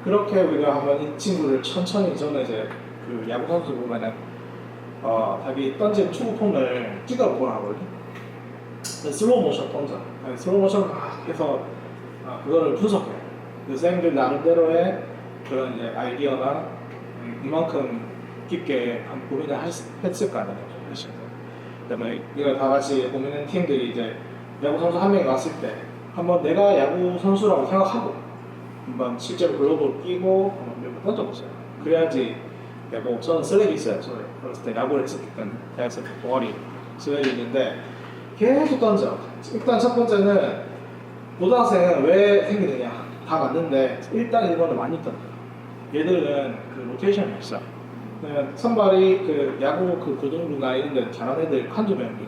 그렇게 우리가 한번 이 친구를 천천히 저는 이제 그 야구 선수 보면은 자기 던진 투구 폼을 찍어보라 하거든요. 슬로우 모션 던져. 슬로우 모션 막 해서 그거를 분석해요. 그 쌤들 나름대로의 그런 이제 아이디어나 이만큼 깊게 한 고민을 했을 거 아니에요. 그다음에 이걸 다 같이 고민한 팀들이 이제 야구 선수 한 명이 왔을 때 한번 내가 야구 선수라고 생각하고 한번 실제로 글러브를 끼고 한번 몇 번 던져보세요. 그래야지 뭐 저는 슬랙이 있어요. 저는 어렸을 때 야구를 했었기 때문에 대학에서 동아리 슬랙이 있는데 계속 던져. 일단 첫 번째는 고등학생은 왜 생기느냐 다 맞는데 일단 이거는 많이 던져. 얘들은 그 로테이션이 없어. 선발이 그 야구 그 고등부나 이런 데 잘하는 애들 한두 명이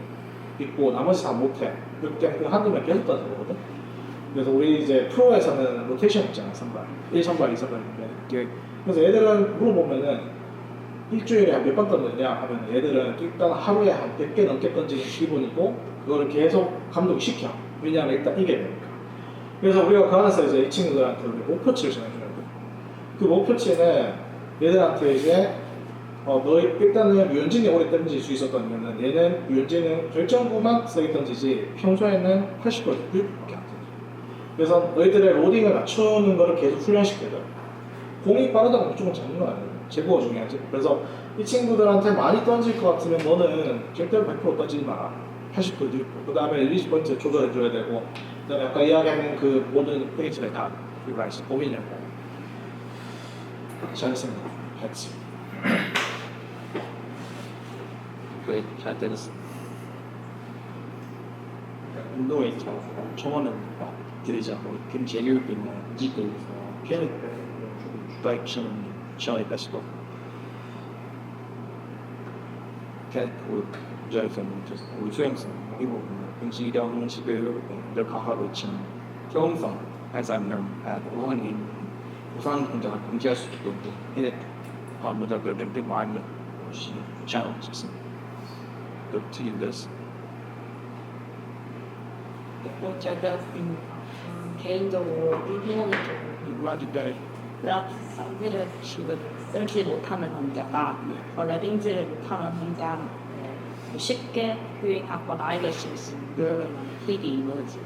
있고 나머지 다 못해. 그때 그 한두 명 계속 던져거든. 그래서 우리 이제 프로에서는 로테이션 있잖아. 선발 1선발 2선발인데 그래서 얘들은 물어보면은 일주일에 한 몇 번 던지냐 하면 얘들은 일단 하루에 한 100개 넘게 던지는 기본이고 그거를 계속 감독이 시켜. 왜냐하면 일단 이겨야 되니까. 그래서 우리가 그 안에서 이제 이 친구들한테 우리 목표치를 정해주는 거예요. 그 목표치는 얘들한테 이제 너희 일단은 유현진이 오래 던질 수 있었던 이유는 얘는 유현진은 결정구만 세게 던지지 평소에는 80% 90%밖에 안 던져. 그래서 너희들의 로딩을 맞추는 거를 계속 훈련시켜줘요. 공이 빠르다고 무조건 잡는 건 아니에요. 제보가 중요하지. 그래서 이 친구들한테 많이 던질 것 같으면 너는 절대로 100% 던지지 마라. 80% 들고 그 다음에 릴리즈 포인트 조절해줘야 되고 그 다음에 아까 이야기하는 그 모든 페이지를 다 리라이즈 고민을 잘했습니다. 했지.
그래, 잘 들었어.
운동에 있죠. 청원은 드리지 않고 그럼 재미있게 있는 집에서 피아노 주다이 치는 시간이 뺐어. 우리 수행성 그리고 음식이랑 집을 가하고 있지만 경성 해산을 원인 우선 혼자가 공지할 수 있고 이래 먼저 그 램프 많이 것이 challenge 그 팀들스
제가 개인적으로 일본적으로
완전히
상대를 쓸지 못하는 남자가 레딩지를 못하는 남자 쉽게 유행하거나 알릴 수 있는 그런 팁이 있는지.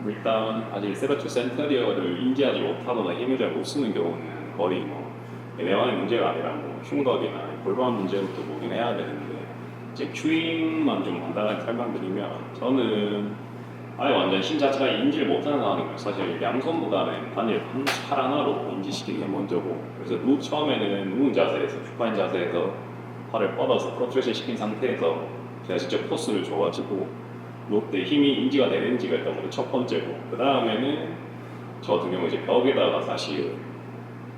일단 아직 세라투 센터리어를 인지하지 못하거나 힘을 잘 못 쓰는 경우는 거의 뭐 내만의 문제가 아니라 뭐 흉곽이나 골반 문제부터 보긴 해야 되는데 이제 큐잉만 좀 간단하게 설명드리면 저는 아예 완전 신자체가 인지를 못하는 상황이면 사실 양손보다는 단일 팔 하나로 인지시키는 게 먼저고 그래서 처음에는 누운 자세에서 슈파인 자세에서 팔을 뻗어서 프로트레이션 시킨 상태에서 제가 직접 포스를 줘가지고 롯데 힘이 인지가 되는지가 일단 먼저 첫 번째고 그 다음에는 저 같은 경우 이제 벽에다가 사실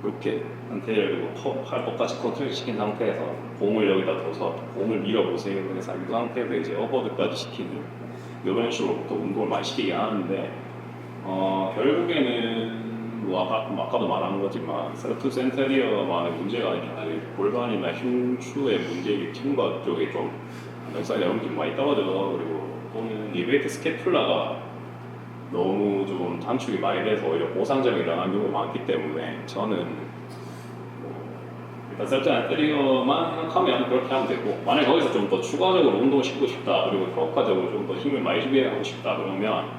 이렇게 상태를 두고 팔 똑같이 컨트롤 시킨 상태에서 공을 여기다 둬서 공을 밀어보세요. 그래서 이 상태에서 이제 어버드까지 시키는 이런 식으로부터 운동을 많이 시키긴 하는데 결국에는 뭐 아까도 말한 거지만 세라투 센테리어만의 문제가 아니라 골반이나 흉추의 문제이기 흉곽 쪽에 좀 역사에 영향이 좀 많이 떨어져서 그리고 또는 리베이트 스캐플라가 너무 좀 단축이 많이 돼서 오히려 보상적인 일어나는 경우가 많기 때문에 저는 일단 세라투 센테리어만 생각하면 그렇게 하면 되고 만약 거기서 좀 더 추가적으로 운동을 시키고 싶다 그리고 효과적으로 좀 더 힘을 많이 주게 하고 싶다 그러면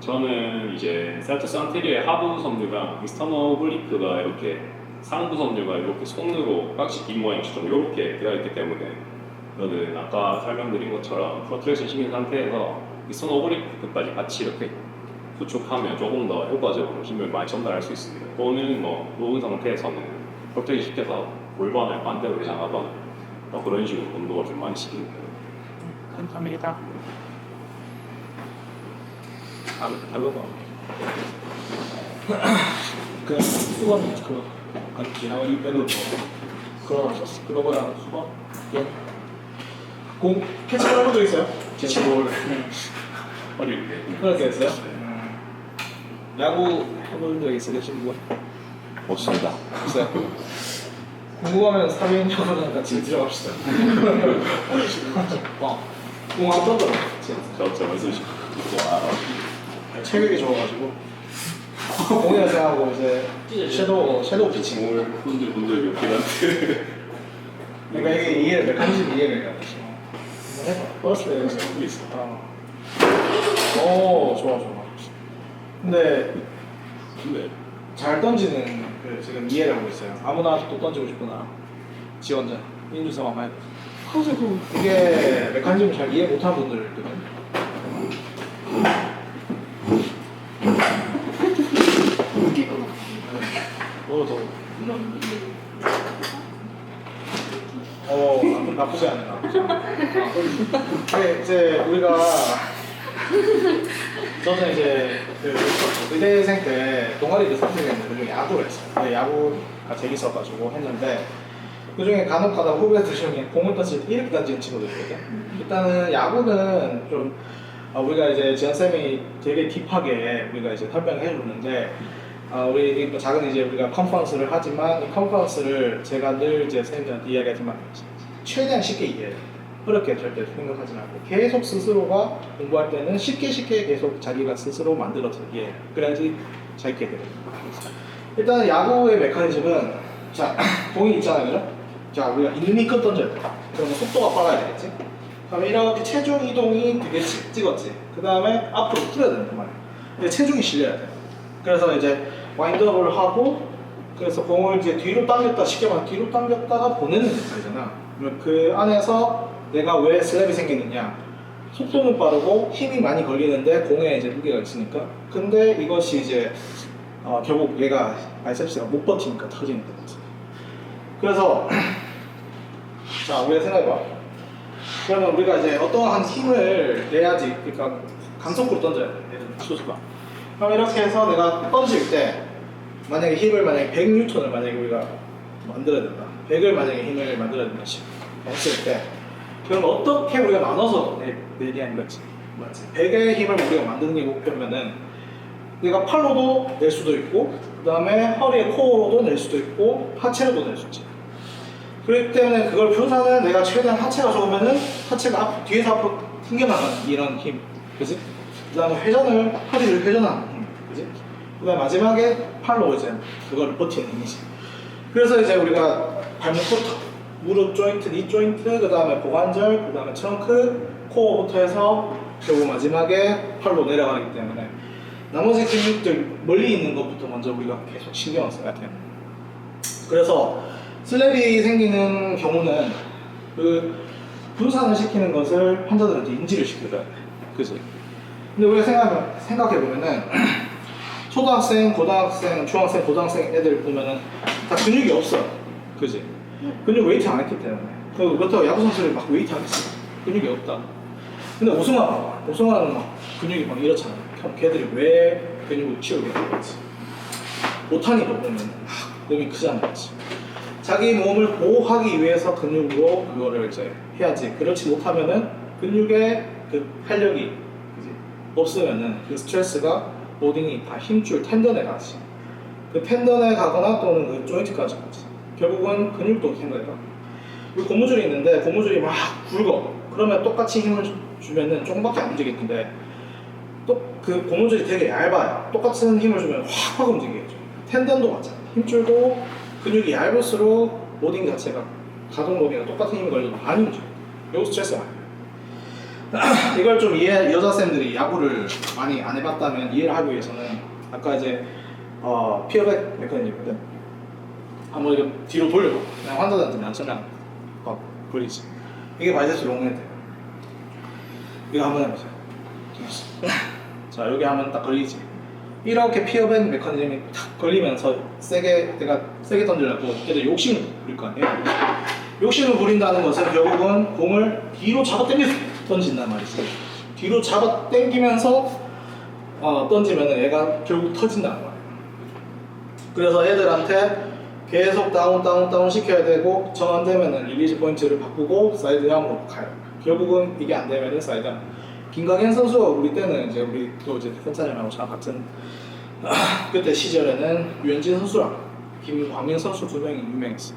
저는 이제 세라투 센테리어의 하부 섬유랑 익스터널 오블리크가 이렇게 상부 섬유가 이렇게 손으로 깍지 긴 모양처럼 이렇게 되어 있기 때문에 저는 아까 설명드린 것처럼 프로트레이션 시킨 상태에서 익스터널 오블리크까지 같이 이렇게 수축하면 조금 더 효과적으로 힘을 많이 전달할 수 있습니다. 또는 뭐 누운 상태에서는 프로트레이션 시켜서 골반을 반대로 회전하거나 그런 식으로 운동을 좀 많이 시키는 거예요.
감사합니다. 다르고 그 수건 그 아니 이 빼도 그거보다 수건 공 캐치볼 해본 적 있어요? 캐치볼
어릴 때
그렇게 했어요? 야구 해본 적 있어요? 친구
없습니다.
있어요? 궁금하면 사회인 야구랑 같이 들어갑시다. 공 안 던져.
저 연습실
체격이 좋아가지고 공이라 생각하고 이제 섀도우 피칭.
공을 흔들흔들 이렇게 한데
그러니까 이게 이해를 메커니즘 이해를 해야 돼. 해봐. 버스 있어. 오 좋아. 근데 잘 던지는 그 지금 이해를 하고 있어요. 아무나 또 던지고 싶구나. 지원자 인주성 아마 이게 메커니즘 잘 이해 못하는 분들거든. 나쁘지 않나. 이제 우리가 저는 이제 그 의대생 때 동아리를 선택했는데 그중에 야구를 했어요. 근데 야구가 재밌어가지고 했는데 그중에 간혹가다 후배들 중에 공을 이렇게 던지는 친구들이거든. 일단은 야구는 좀 우리가 이제 지현쌤이 되게 딥하게 우리가 이제 설명을 해주는데 우리 작은 이제 우리가 컨퍼런스를 하지만 이 컨퍼런스를 제가 늘 이제 쌤들한테 이야기하지만 최대한 쉽게 이해해요. 어렵게 절대 생각하지 말고 계속 스스로가 공부할 때는 쉽게 계속 자기가 스스로 만들어서 이해해요. 그래야지 잘 있게 돼요. 일단 야구의 메커니즘은 자 공이 있잖아요, 그죠? 자 우리가 일미껏 던져야 돼. 그러면 속도가 빨라야 되겠지? 그러면 이렇게 체중 이동이 되게 찍었지. 그 다음에 앞으로 풀어야 되는 거 말이야. 근데 체중이 실려야 돼. 그래서 이제 와인드업을 하고
그래서 공을 이제 뒤로 당겼다, 쉽게 말하면 뒤로 당겼다가 보내는 역할이잖아. 그러면 그 안에서 내가 왜 슬랩이 생기느냐? 속도는 빠르고 힘이 많이 걸리는데 공에 이제 무게가 있으니까. 근데 이것이 이제 결국 얘가 바이셉스가 못 버티니까 터지는 거지. 그래서 자, 우리가 생각해봐. 그러면 우리가 이제 어떠한 힘을 내야지, 그러니까 강속구로 던져야 돼, 투수가. 그럼 이렇게 해서 내가 던질 때 만약에 100N을 만약에 우리가 만들어야 된다. 100을 만약에 힘을 만들어야 된다 했을 때, 그럼 어떻게 우리가 나눠서 내리는 거지? 맞지? 100의 힘을 우리가 만드는 게 목표면은 내가 팔로도 낼 수도 있고, 그 다음에 허리에 코어로도 낼 수도 있고, 하체로도 낼 수 있지. 그렇기 때문에 그걸 분산은 내가 최대한 하체가 좋으면은 하체가 뒤에서 앞으로 튕겨나가는 이런 힘, 그지? 그 다음에 허리를 회전하는 힘, 그지? 그 다음에 마지막에 팔로 이제 그걸 버티는 힘이지. 그래서 이제 우리가 발목부터 무릎 조인트, 니 조인트, 그 다음에 고관절, 그 다음에 트렁크, 코어부터 해서 결국 마지막에 팔로 내려가기 때문에 나머지 근육들 멀리 있는 것부터 먼저 우리가 계속 신경을 써야 돼요. 그래서 슬랩이 생기는 경우는 그 분산을 시키는 것을 환자들한테 인지를 시켜줘야 돼. 그치? 근데 우리가 생각해보면은 초등학생, 고등학생, 중학생, 고등학생 애들 보면은 다 근육이 없어. 그치? 근육 웨이트 안 했기 때문에. 그렇다고 야구선수를 막 웨이트 하겠어. 근육이 없다. 근데 오승환은 막 근육이 막 이렇잖아. 그럼 걔들이 왜 근육을 키우게 되는지. 오타니도 보면 몸이 크잖아. 그치? 자기 몸을 보호하기 위해서 근육으로 그거를 이제 해야지. 그렇지 못하면은 근육의 그 활력이 그치? 없으면은 그 스트레스가 로딩이 다 힘줄 텐던에 가지. 그 텐던에 가거나 또는 그 조인트까지 가지. 결국은 근육도 텐던에 가. 우리 고무줄이 있는데 고무줄이 막 굵어. 그러면 똑같이 힘을 주면은 조금밖에 안 움직이는데 또 그 고무줄이 되게 얇아요. 똑같은 힘을 주면 확 움직이겠죠. 텐던도 마찬가지. 힘줄도 근육이 얇을수록 로딩 자체가 가동 로딩과 똑같은 힘이 걸려도 많이 움직여요. 이거 스트레스가 많이 돼요. 이걸 좀 여자쌤들이 야구를 많이 안 해봤다면 이해를 하기 위해서는 아까 이제 피어백 메커니즘이거든. 한번 이거 뒤로 돌려봐. 그냥 환자들한테 난처냥 걸리지. 이게 바이셉스 롱헤드예요. 이거 한번 해보세요. 자, 여기 하면 딱 걸리지. 이렇게 피어백 메커니즘이 탁 걸리면서 내가 세게 던지려고 걔들 욕심을 부릴 거 아니에요. 욕심을 부린다는 것은 결국은 공을 뒤로 잡아 당겨서 던진단 말이지. 뒤로 잡아 당기면서 던지면 애가 결국 터진다는 거예요. 그래서 애들한테 계속 다운 시켜야 되고 정 안 되면은 릴리즈 포인트를 바꾸고 사이드 함으로 가요. 결국은 이게 안 되면은 사이드 함. 김광현 선수가 우리 때는 이제 우리 또 이제 현찬이랑 저랑 같은 그때 시절에는 류현진 선수랑 김광현 선수 두 명이 유명했어.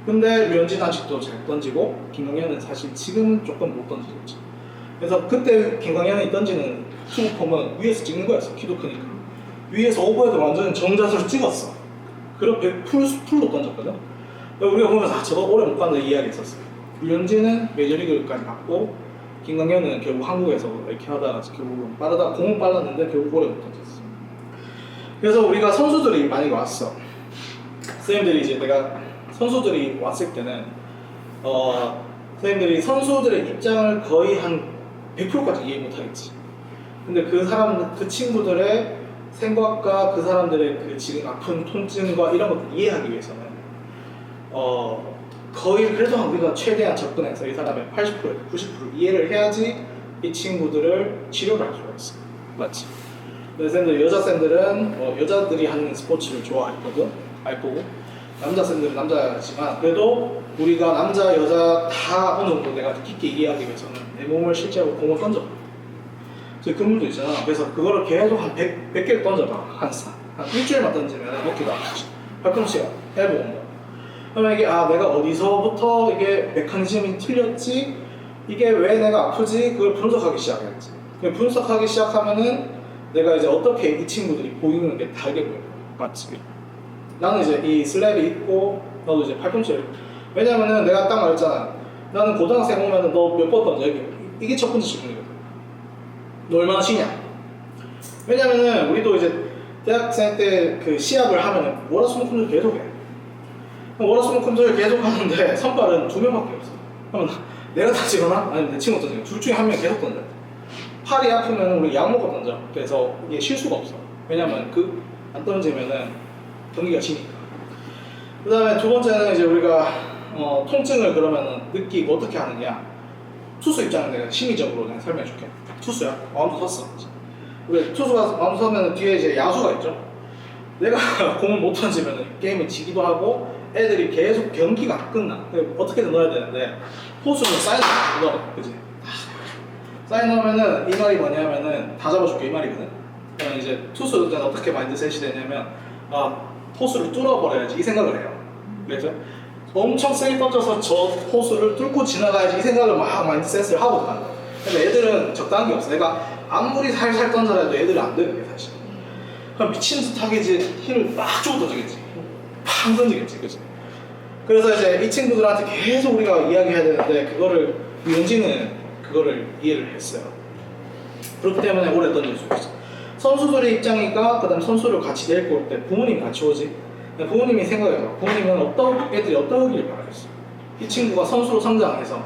근데 류현진 아직도 잘 던지고 김광현은 사실 지금은 조금 못 던지겠지. 그래서 그때 김광현이 던지는 투구폼은 위에서 찍는 거였어. 키도 크니까. 위에서 오버헤드 완전 정자세로 찍었어. 그렇게 풀로 던졌거든. 우리가 보면서 저거 오래 못 간다 이야기 했었어. 류현진은 메이저리그까지 갔고 김광현은 결국 한국에서 이렇게 하다가 결국은 공은 빨랐는데 결국 오래 못 던졌어. 그래서 우리가 선수들이 많이 왔어. 선생님들이 이제 내가 선수들이 왔을 때는 선생님들이 선수들의 입장을 거의 한 100%까지 이해 못 하겠지. 근데 그 친구들의 생각과 그 사람들의 그 지금 아픈 통증과 이런 것들 이해하기 위해서는 거의 그래도 우리가 최대한 접근해서 이 사람의 80%에서 90% 이해를 해야지 이 친구들을 치료를 할 수가 있어. 맞지? 쌤들, 여자 쌤들은 여자들이 하는 스포츠를 좋아했거든. 알 거고 남자 쌤들은 남자지만 그래도 우리가 남자 여자 다 어느 정도 내가 깊게 이해하기 위해서는 내 몸을 실제로 공을 던져. 그 물도 있잖아. 그래서 그거를 계속 한 100개를 던져봐. 한 일주일만 던지면 먹기도 아프지. 팔꿈치가 얇고 온다. 그러면 이게 내가 어디서부터 이게 메커니즘이 틀렸지? 이게 왜 내가 아프지? 그걸 분석하기 시작했지. 분석하기 시작하면은 내가 이제 어떻게 이 친구들이 보이는 게 다르게 보여. 맞지? 나는 이제 이 슬랩이 있고 너도 이제 팔꿈치를. 왜냐면은 내가 딱 말했잖아. 나는 고등학생 오면은 너 몇 번 던져? 이게 첫 번째 질문이거든. 너 얼마나 쉬냐? 왜냐면은 우리도 이제 대학생 때 그 시합을 하면은 월화수목금토일 계속 해. 월화수목금토일 계속 하는데 선발은 2명밖에 없어. 그러면 내가 다치거나 아니면 내 친구가 다치거나 둘 중에 한 명이 계속 던져. 팔이 아프면 우리 약 먹고 던져. 그래서 이게 쉴 수가 없어. 왜냐면 그 안 던지면은 경기가 지니까. 그 다음에 두 번째는 이제 우리가 통증을 그러면은 느끼고 어떻게 하느냐. 투수 입장은 내가 심리적으로 그냥 설명해 줄게. 투수야. 마운드 섰어. 왜 투수가 마운드 서면 뒤에 이제 야수가 있죠. 내가 공을 못 던지면 게임을 지기도 하고 애들이 계속 경기가 안 끝나. 어떻게든 넣어야 되는데 포수는 사인을 넣어. 그치? 사인 넣으면은 이 말이 뭐냐면은 다 잡아줄게 이 말이거든. 그러면 이제 투수는 어떻게 마인드셋이 되냐면 포수를 뚫어버려야지 이 생각을 해요. 그래서 엄청 세게 던져서 저 포수를 뚫고 지나가야지 이 생각을 막 마인드셋을 하고 들어간다. 근데 애들은 적당한 게 없어. 내가 아무리 살살 던져라 해도 애들은 안 돼, 그게 사실. 그럼 미친 듯 하겠지, 힘을 빡 주고 던지겠지. 팍 던지겠지, 그치? 그래서 이제 이 친구들한테 계속 우리가 이야기해야 되는데, 그거를, 윤지는 그거를 이해를 했어요. 그렇기 때문에 오래 던질 수 있어. 선수들의 입장이니까, 그 다음 선수를 같이 데리고 올 때 부모님이 같이 오지. 부모님이 생각해봐. 부모님은 애들이 어떠하길 바라겠어. 이 친구가 선수로 성장해서,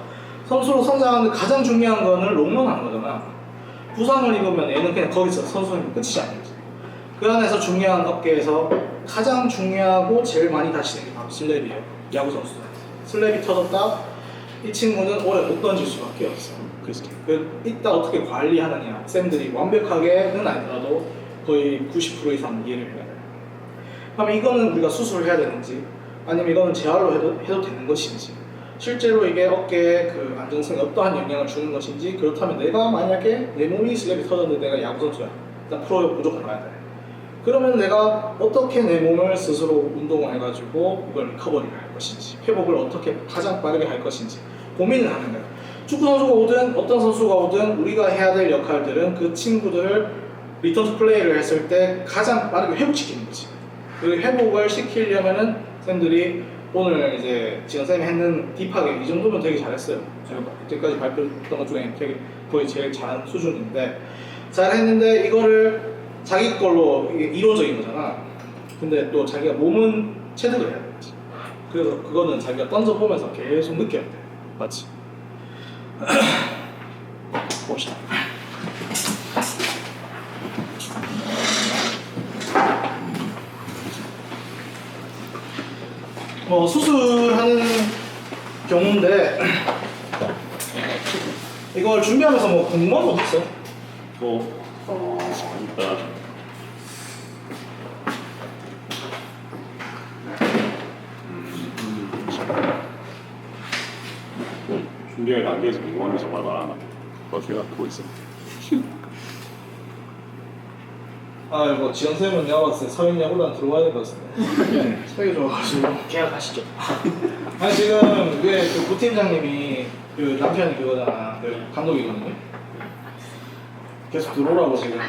선수로 성장하는 가장 중요한 거는 롱런하는 거잖아. 부상을 입으면 얘는 그냥 거기서 선수는 끝이지 않겠지. 그 안에서 중요한 업계에서 가장 중요하고 제일 많이 다치는 게 바로 슬랩이에요. 야구 선수들. 슬랩이 터졌다. 이 친구는 오래 못 던질 수밖에 없어. 그래서 이따 어떻게 관리하느냐. 쌤들이 완벽하게는 아니더라도 거의 90% 이상 이해를 해야 돼. 그러면 이거는 우리가 수술을 해야 되는지, 아니면 이거는 재활로 해도 되는 것인지, 실제로 이게 어깨에 그 안정성에 어떠한 영향을 주는 것인지, 그렇다면 내가 만약에 내 몸이 슬랩이 터졌는데 내가 야구선수야. 일단 프로에 무조건 나가야 돼. 그러면 내가 어떻게 내 몸을 스스로 운동을 해가지고 이걸 리커버리를 할 것인지, 회복을 어떻게 가장 빠르게 할 것인지 고민을 하는 거야. 축구선수가 오든 어떤 선수가 오든 우리가 해야 될 역할들은 그 친구들을 리턴 투 플레이를 했을 때 가장 빠르게 회복시키는 거지. 그 회복을 시키려면은 쌤들이 오늘 이제 지금 쌤이 했는 딥하게 이 정도면 되게 잘했어요. 제가 이때까지 발표했던 것 중에 되게 거의 제일 잘한 수준인데 잘했는데 이거를 자기 걸로 이게 이론적인 거잖아. 근데 또 자기가 몸은 체득을 해야 되지. 그래서 그거는 자기가 던져보면서 계속 느껴야 돼. 맞지? 봅시다. 수술하는 경우인데 이걸 준비하면서 뭐 궁금한 거 있어요?
일단 준비할 단계에서 궁금한 게 정말 많아. 제가 갖고 있어.
이거 지원쌤은 내가 봤을 때 서인 야구단 들어와야 될 것 같은데. 사기 좋아가지고.
계약하시죠.
아니 지금 위에 그 부팀장님이 그 남편이 그거잖아. 그 감독이거든요. 계속 들어오라고 지금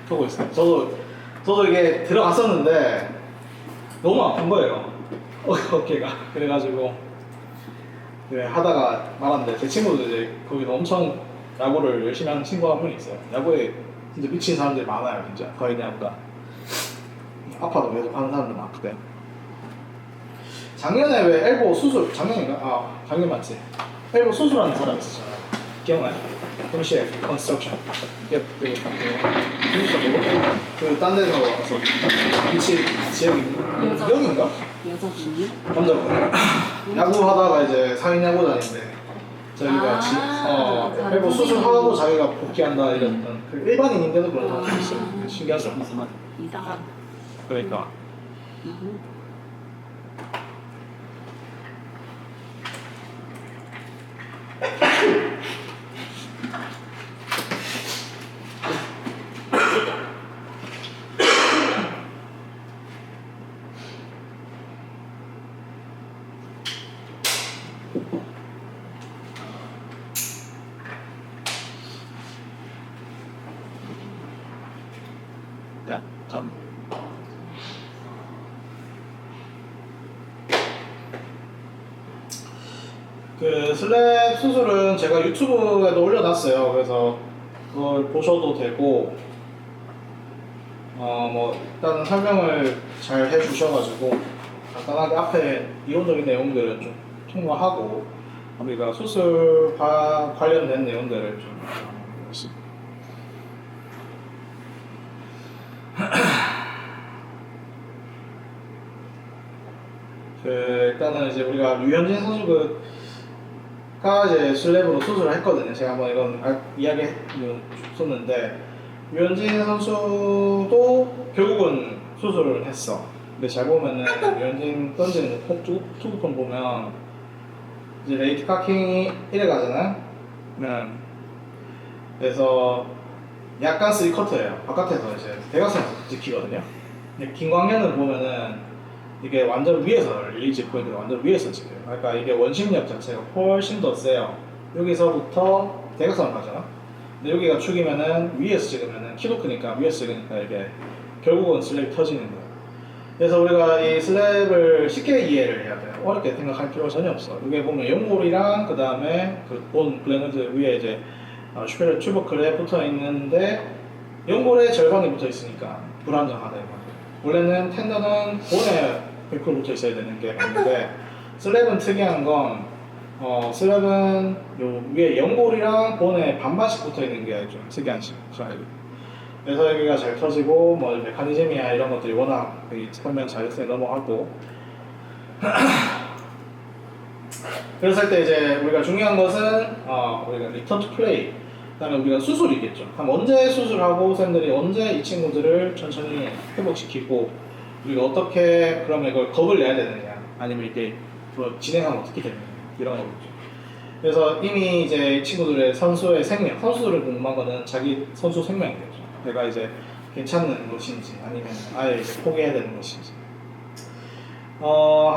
하고 있어요. 저도 이게 들어갔었는데 너무 아픈 거예요. 어깨가. 그래가지고 하다가 말았는데 제 친구도 이제 거기서 엄청 야구를 열심히 하는 친구가 한 명 있어요. 야구에 진짜 미친 사람들이 많아요, 진짜. 거의 야구가. 아파도 계속 하는 사람들은 아프대요. 작년에 왜 엘보 수술, 작년인가? 작년 맞지? 엘보 수술하는 사람 있었잖아. 기억나요? 동시에 컨스트럭션. 딴 데서 와서 미친 지역이 여기인가?
여자분이요?
남자분. 야구 하다가 이제 상인 야구단인데 자기가 엘보 수술하고 자기가 복귀한다 이랬던 그 일반인인데도 그런 사람이 있어요. 신기하죠?
이상한.
그러니까. 그 슬랩 수술은 제가 유튜브에도 올려놨어요. 그래서 그걸 보셔도 되고 뭐 일단은 설명을 잘 해주셔가지고 간단하게 앞에 이론적인 내용들을 좀 통과하고 우리가 수술과 관련된 내용들을 좀 일단은 이제 우리가 류현진 선수가 이제 슬랩으로 수술을 했거든요. 제가 한번 이건 이야기했었는데 류현진 선수도 결국은 수술을 했어. 근데 잘 보면은 류현진 던지는 투구폼 보면 이제 레이트 카킹이 이래 가잖아요. 그래서 약간 3커트예요. 바깥에서 이제 대각선에서 찍히거든요. 근데 김광현은 보면은 이게 완전 위에서 릴리즈 포인트가 완전 위에서 찍혀요. 그러니까 이게 원심력 자체가 훨씬 더 세요. 여기서부터 대각선 가잖아. 근데 여기가 축이면은 위에서 찍으면은 키도 크니까 위에서 찍으니까 이게 결국은 슬랩이 터지는 거예요. 그래서 우리가 이 슬랩을 쉽게 이해를 해야 돼요. 어렵게 생각할 필요가 전혀 없어. 여기 보면 연골이랑 그 다음에 본 글래너드 위에 이제 슈페리어 튜버클에 붙어 있는데 연골의 절반이 붙어 있으니까 불안정하다 이거. 원래는 텐더는 본에 100% 붙어 있어야 되는 게 맞는데 슬랩은 특이한 건 슬랩은 요 위에 연골이랑 본에 반반씩 붙어 있는 게 좀 특이한 스타일. 그래서 여기가 잘 터지고 뭐 메커니즘이야 이런 것들이 워낙 설명 자연스레 넘어가고 그랬을 때 이제 우리가 중요한 것은 우리가 리턴 투 플레이 그다음에 우리가 수술이겠죠. 그럼 언제 수술하고 선생님들이 언제 이 친구들을 천천히 회복시키고 우리가 어떻게 그러면 이걸 겁을 내야 되느냐 아니면 이게 진행하면 어떻게 되느냐 이런 거겠죠. 그래서 이미 이제 이 친구들의 선수의 생명, 선수들을 궁금한 거는 자기 선수 생명이겠죠. 내가 이제 괜찮은 것인지 아니면 아예 이제 포기해야 되는 것인지.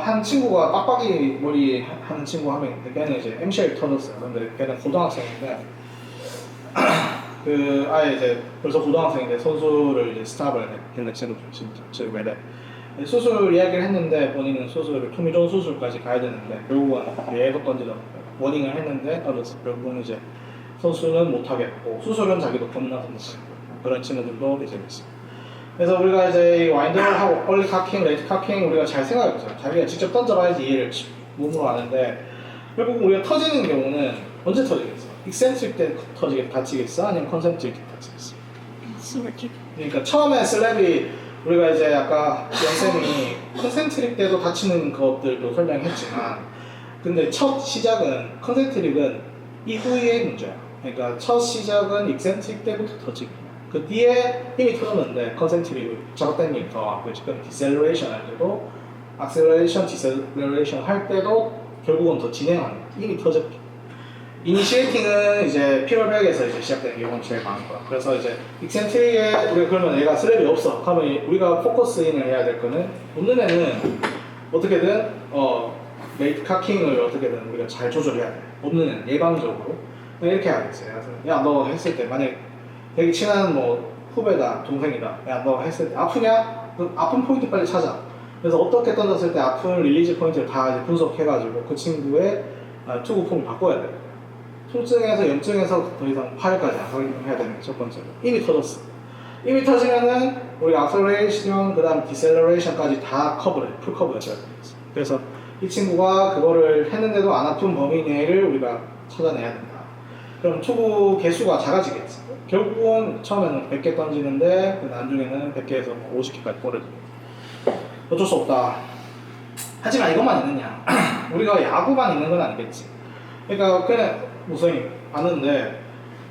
한 친구가 빡빡이 머리 하는 친구 한 명 있는데 걔는 이제 MCL 터졌어요. 근데 걔는 고등학생인데 그 아예 이제 벌써 고등학생인데 선수를 이제 스탑을 했는데 진짜 왜래 수술 이야기를 했는데 본인은 수술을 토미존 수술까지 가야 되는데 결국은 계속 던지더라고요. 워닝을 했는데 결국은 이제 선수는 못 하겠고 수술은 자기도 겁나서 못 하겠고 그런 친구들도 이제 있어요. 그래서 우리가 이제 이 와인드를 하고 얼리 카킹, 레이트 카킹 우리가 잘 생각해보세요. 자기가 직접 던져봐야지 이해를 몸으로 아는데 결국 우리가 터지는 경우는 언제 터지겠어? 익센트릭 때 다치겠어? 아니면 컨센트릭 때 다치겠어? 그러니까 처음에 슬랩이 우리가 이제 아까 영쌤이 컨센트릭 때도 다치는 것들도 설명했지만 근데 첫 시작은 컨센트릭은 이후의 문제야. 그러니까 첫 시작은 익센트릭 때부터 터지고 그 뒤에 힘이 터졌는데 컨센트릭을 잡아당기면 더 왔고 지금 디셀러레이션 할 때도 악셀러레이션, 디셀러레이션 할 때도 결국은 더 진행하는 거야. 이미 터졌기. 이니시에이팅은 이제 피럴백에서 이제 시작되는 경우는 제일 많은 거야. 그래서 이제 익센트릭에 우리가 그러면 얘가 슬랩이 없어. 그러면 우리가 포커스인을 해야 될 거는 없는 애는 어떻게든 레이트 카킹을 어떻게든 우리가 잘 조절해야 돼. 없는 애는 예방적으로 이렇게 하겠어요. 그래서 야 너 했을 때 만약 되게 친한 뭐 후배다 동생이다. 야 너 했을 때 아프냐? 그 아픈 포인트 빨리 찾아. 그래서 어떻게 던졌을 때 아픈 릴리즈 포인트를 다 이제 분석해가지고 그 친구의 투구 폼을 바꿔야 돼. 통증에서 염증에서 더 이상 파열까지 안 해야 되는 게 첫 번째로. 이미 터졌어. 이미 터지면은 우리 악셀레이션 그다음 디셀러레이션까지 다 커버를 풀 커버해줘야 돼. 그래서 이 친구가 그거를 했는데도 안 아픈 범위 내를 우리가 찾아내야 된다. 그럼 투구 개수가 작아지겠지. 결국은 처음에는 100개 던지는데 그 나중에는 100개에서 50개까지 벌어지고 어쩔 수 없다. 하지만 이것만 있느냐? 우리가 야구만 있는 건 아니겠지. 그러니까 그냥 무슨 봤는데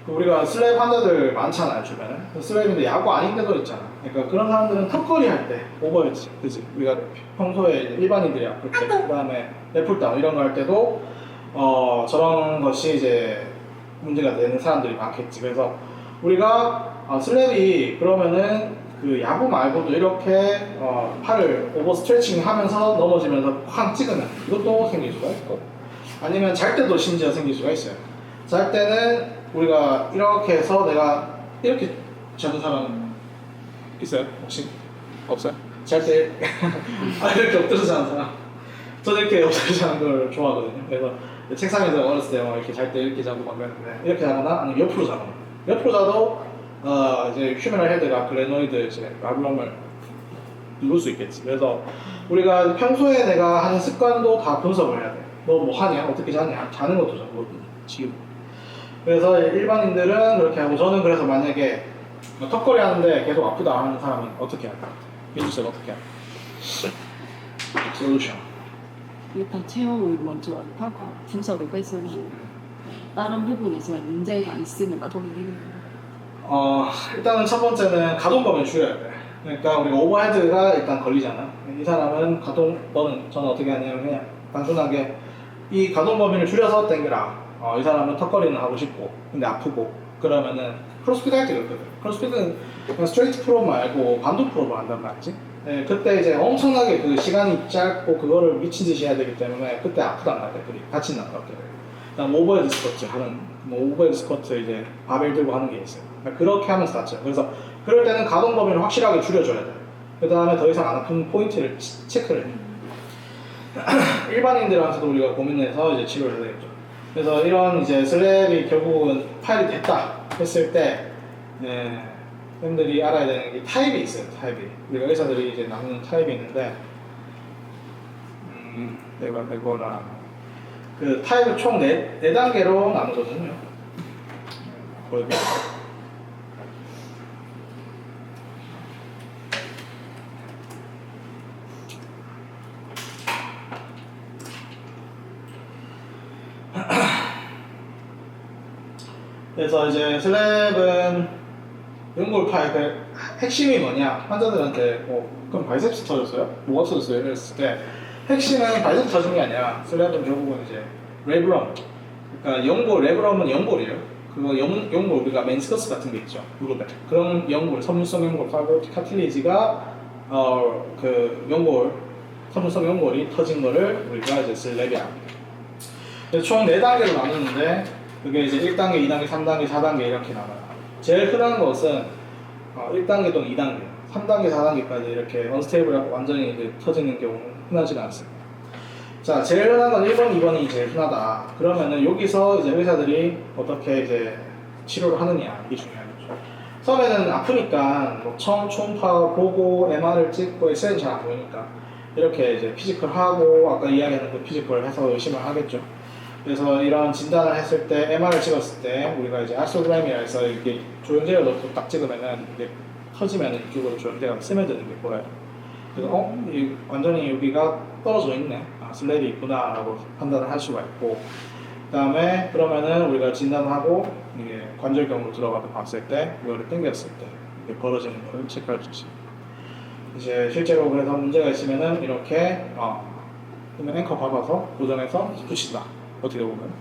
우리가 슬랩 환자들 많잖아요 주변에. 슬랩인데 야구 아닌 데도 있잖아. 그러니까 그런 사람들은 턱걸이 할 때 오버헤드, 그지? 우리가 평소에 일반인들이 아플 때, 그다음에 레풀다운 이런 거 할 때도 저런 것이 이제 문제가 되는 사람들이 많겠지. 그래서 우리가 슬랩이 그러면은 그 야구 말고도 이렇게 팔을 오버 스트레칭 하면서 넘어지면서 쾅 찍으면 이것도 생길 수가 있고 아니면 잘 때도 심지어 생길 수가 있어요. 잘 때는 우리가 이렇게 해서 내가 이렇게 자는 사람 있어요? 혹시? 없어요? 잘 때 이렇게 엎드려 자는 사람 저도 이렇게 엎드려 자는 걸 좋아하거든요. 그래서 책상에서 어렸을 때 이렇게 잘 때 이렇게 자고 막 그랬는데 이렇게 자거나 아니면 옆으로 자거나 옆으로 자도 이제 휴머럴 헤드가 글래노이드 이제 라블럼을 누를 수 있겠지. 그래서 우리가 평소에 내가 하는 습관도 다 분석을 해야 돼. 너 뭐 하냐? 어떻게 자냐? 자는 것도 자고 지금. 그래서 일반인들은 그렇게 하고 저는 그래서 만약에 뭐 턱걸이 하는데 계속 아프다 하는 사람은 어떻게 할까? 민주쌤 어떻게 할까? 솔루션.
일단 체형을 먼저 하고 분석을 해서 다른 부분에서 문제가 있으면 돌리는
일단은 첫 번째는 가동범위를 줄여야 돼. 그러니까 우리가 오버헤드가 일단 걸리잖아. 이 사람은 저는 어떻게 하냐면 그냥 단순하게 이 가동범위를 줄여서 당겨라. 이 사람은 턱걸이는 하고 싶고 근데 아프고 그러면은 크로스핏 할 때 그렇거든. 크로스핏은 그냥 스트레이트 프로 말고 반도 프로를 한단 말이지. 네, 그때 이제 엄청나게 그 시간이 짧고 그거를 미친 듯이 해야 되기 때문에 그때 아프단 말이야. 둘이 같이 나가게 돼. 그다음 오버헤드 스쿼트 하는 오버헤드 스쿼트 이제 바벨 들고 하는 게 있어요. 그러니까 그렇게 하면서 다쳐요. 그래서 그럴 때는 가동 범위를 확실하게 줄여줘야 돼. 그 다음에 더 이상 안 아픈 포인트를 체크를 해. 일반인들한테도 우리가 고민해서 이제 치료를 해야 되겠죠. 그래서 이런 이제 슬랩이 결국은 파일이 됐다 했을 때, 팬들이 알아야 되는 게 타입이 있어요. 타입이. 우리가 의사들이 이제 나누는 타입이 있는데, 내가 이거랑 그 타입을 총 4단계로 나누거든요. 보여드릴게요. 그래서 이제 슬랩은 연골 파입의 핵심이 뭐냐? 환자들한테 그럼 바이셉스 터졌어요? 뭐가 터졌어요? 이랬을 때 핵심은 바이셉스 터진 게 아니라 슬랩은 결국은 이제 레브럼, 그러니까 연골, 레브럼은 연골이에요. 그거 연골 우리가 멘스커스 같은 게 있죠, 무릎에. 그런 연골, 섬유성 연골, 카틸리지가 그 연골, 섬유성 연골이 터진 거를 우리가 이제 슬랩이라고 합니다. 그래서 총 4단계로 나누는데 그게 이제 1단계, 2단계, 3단계, 4단계 이렇게 나눠요. 제일 흔한 것은 1단계 또는 2단계, 3단계, 4단계까지 이렇게 언스테이블하고 완전히 이제 터지는 경우는 흔하지가 않습니다. 자, 제일 흔한 건 1번, 2번이 제일 흔하다. 그러면은 여기서 이제 의사들이 어떻게 이제 치료를 하느냐, 이게 중요하죠. 처음에는 아프니까 뭐 초음파 보고 MR을 찍고 엑스레이는 잘 안 보이니까 이렇게 이제 피지컬 하고 아까 이야기하는 그 피지컬 해서 의심을 하겠죠. 그래서 이런 진단을 했을 때 MR을 찍었을 때 우리가 이제 아소그램이라 해서 이렇게 조영제를 넣고 딱 찍으면은 이게 터지면은 이쪽으로 조영제가 스며드는 게 보여요. 그래서 완전히 여기가 떨어져 있네, 슬랩이 있구나 라고 판단을 할 수가 있고, 그 다음에 그러면은 우리가 진단하고 이게 관절경으로 들어가서 봤을 때 이거를 당겼을 때 이게 벌어지는 거를 체크할 수 있습니다. 이제 실제로 그래서 문제가 있으면은 이렇게 그러면 앵커 밟아서 고정해서 붙인다. 어떻게 보면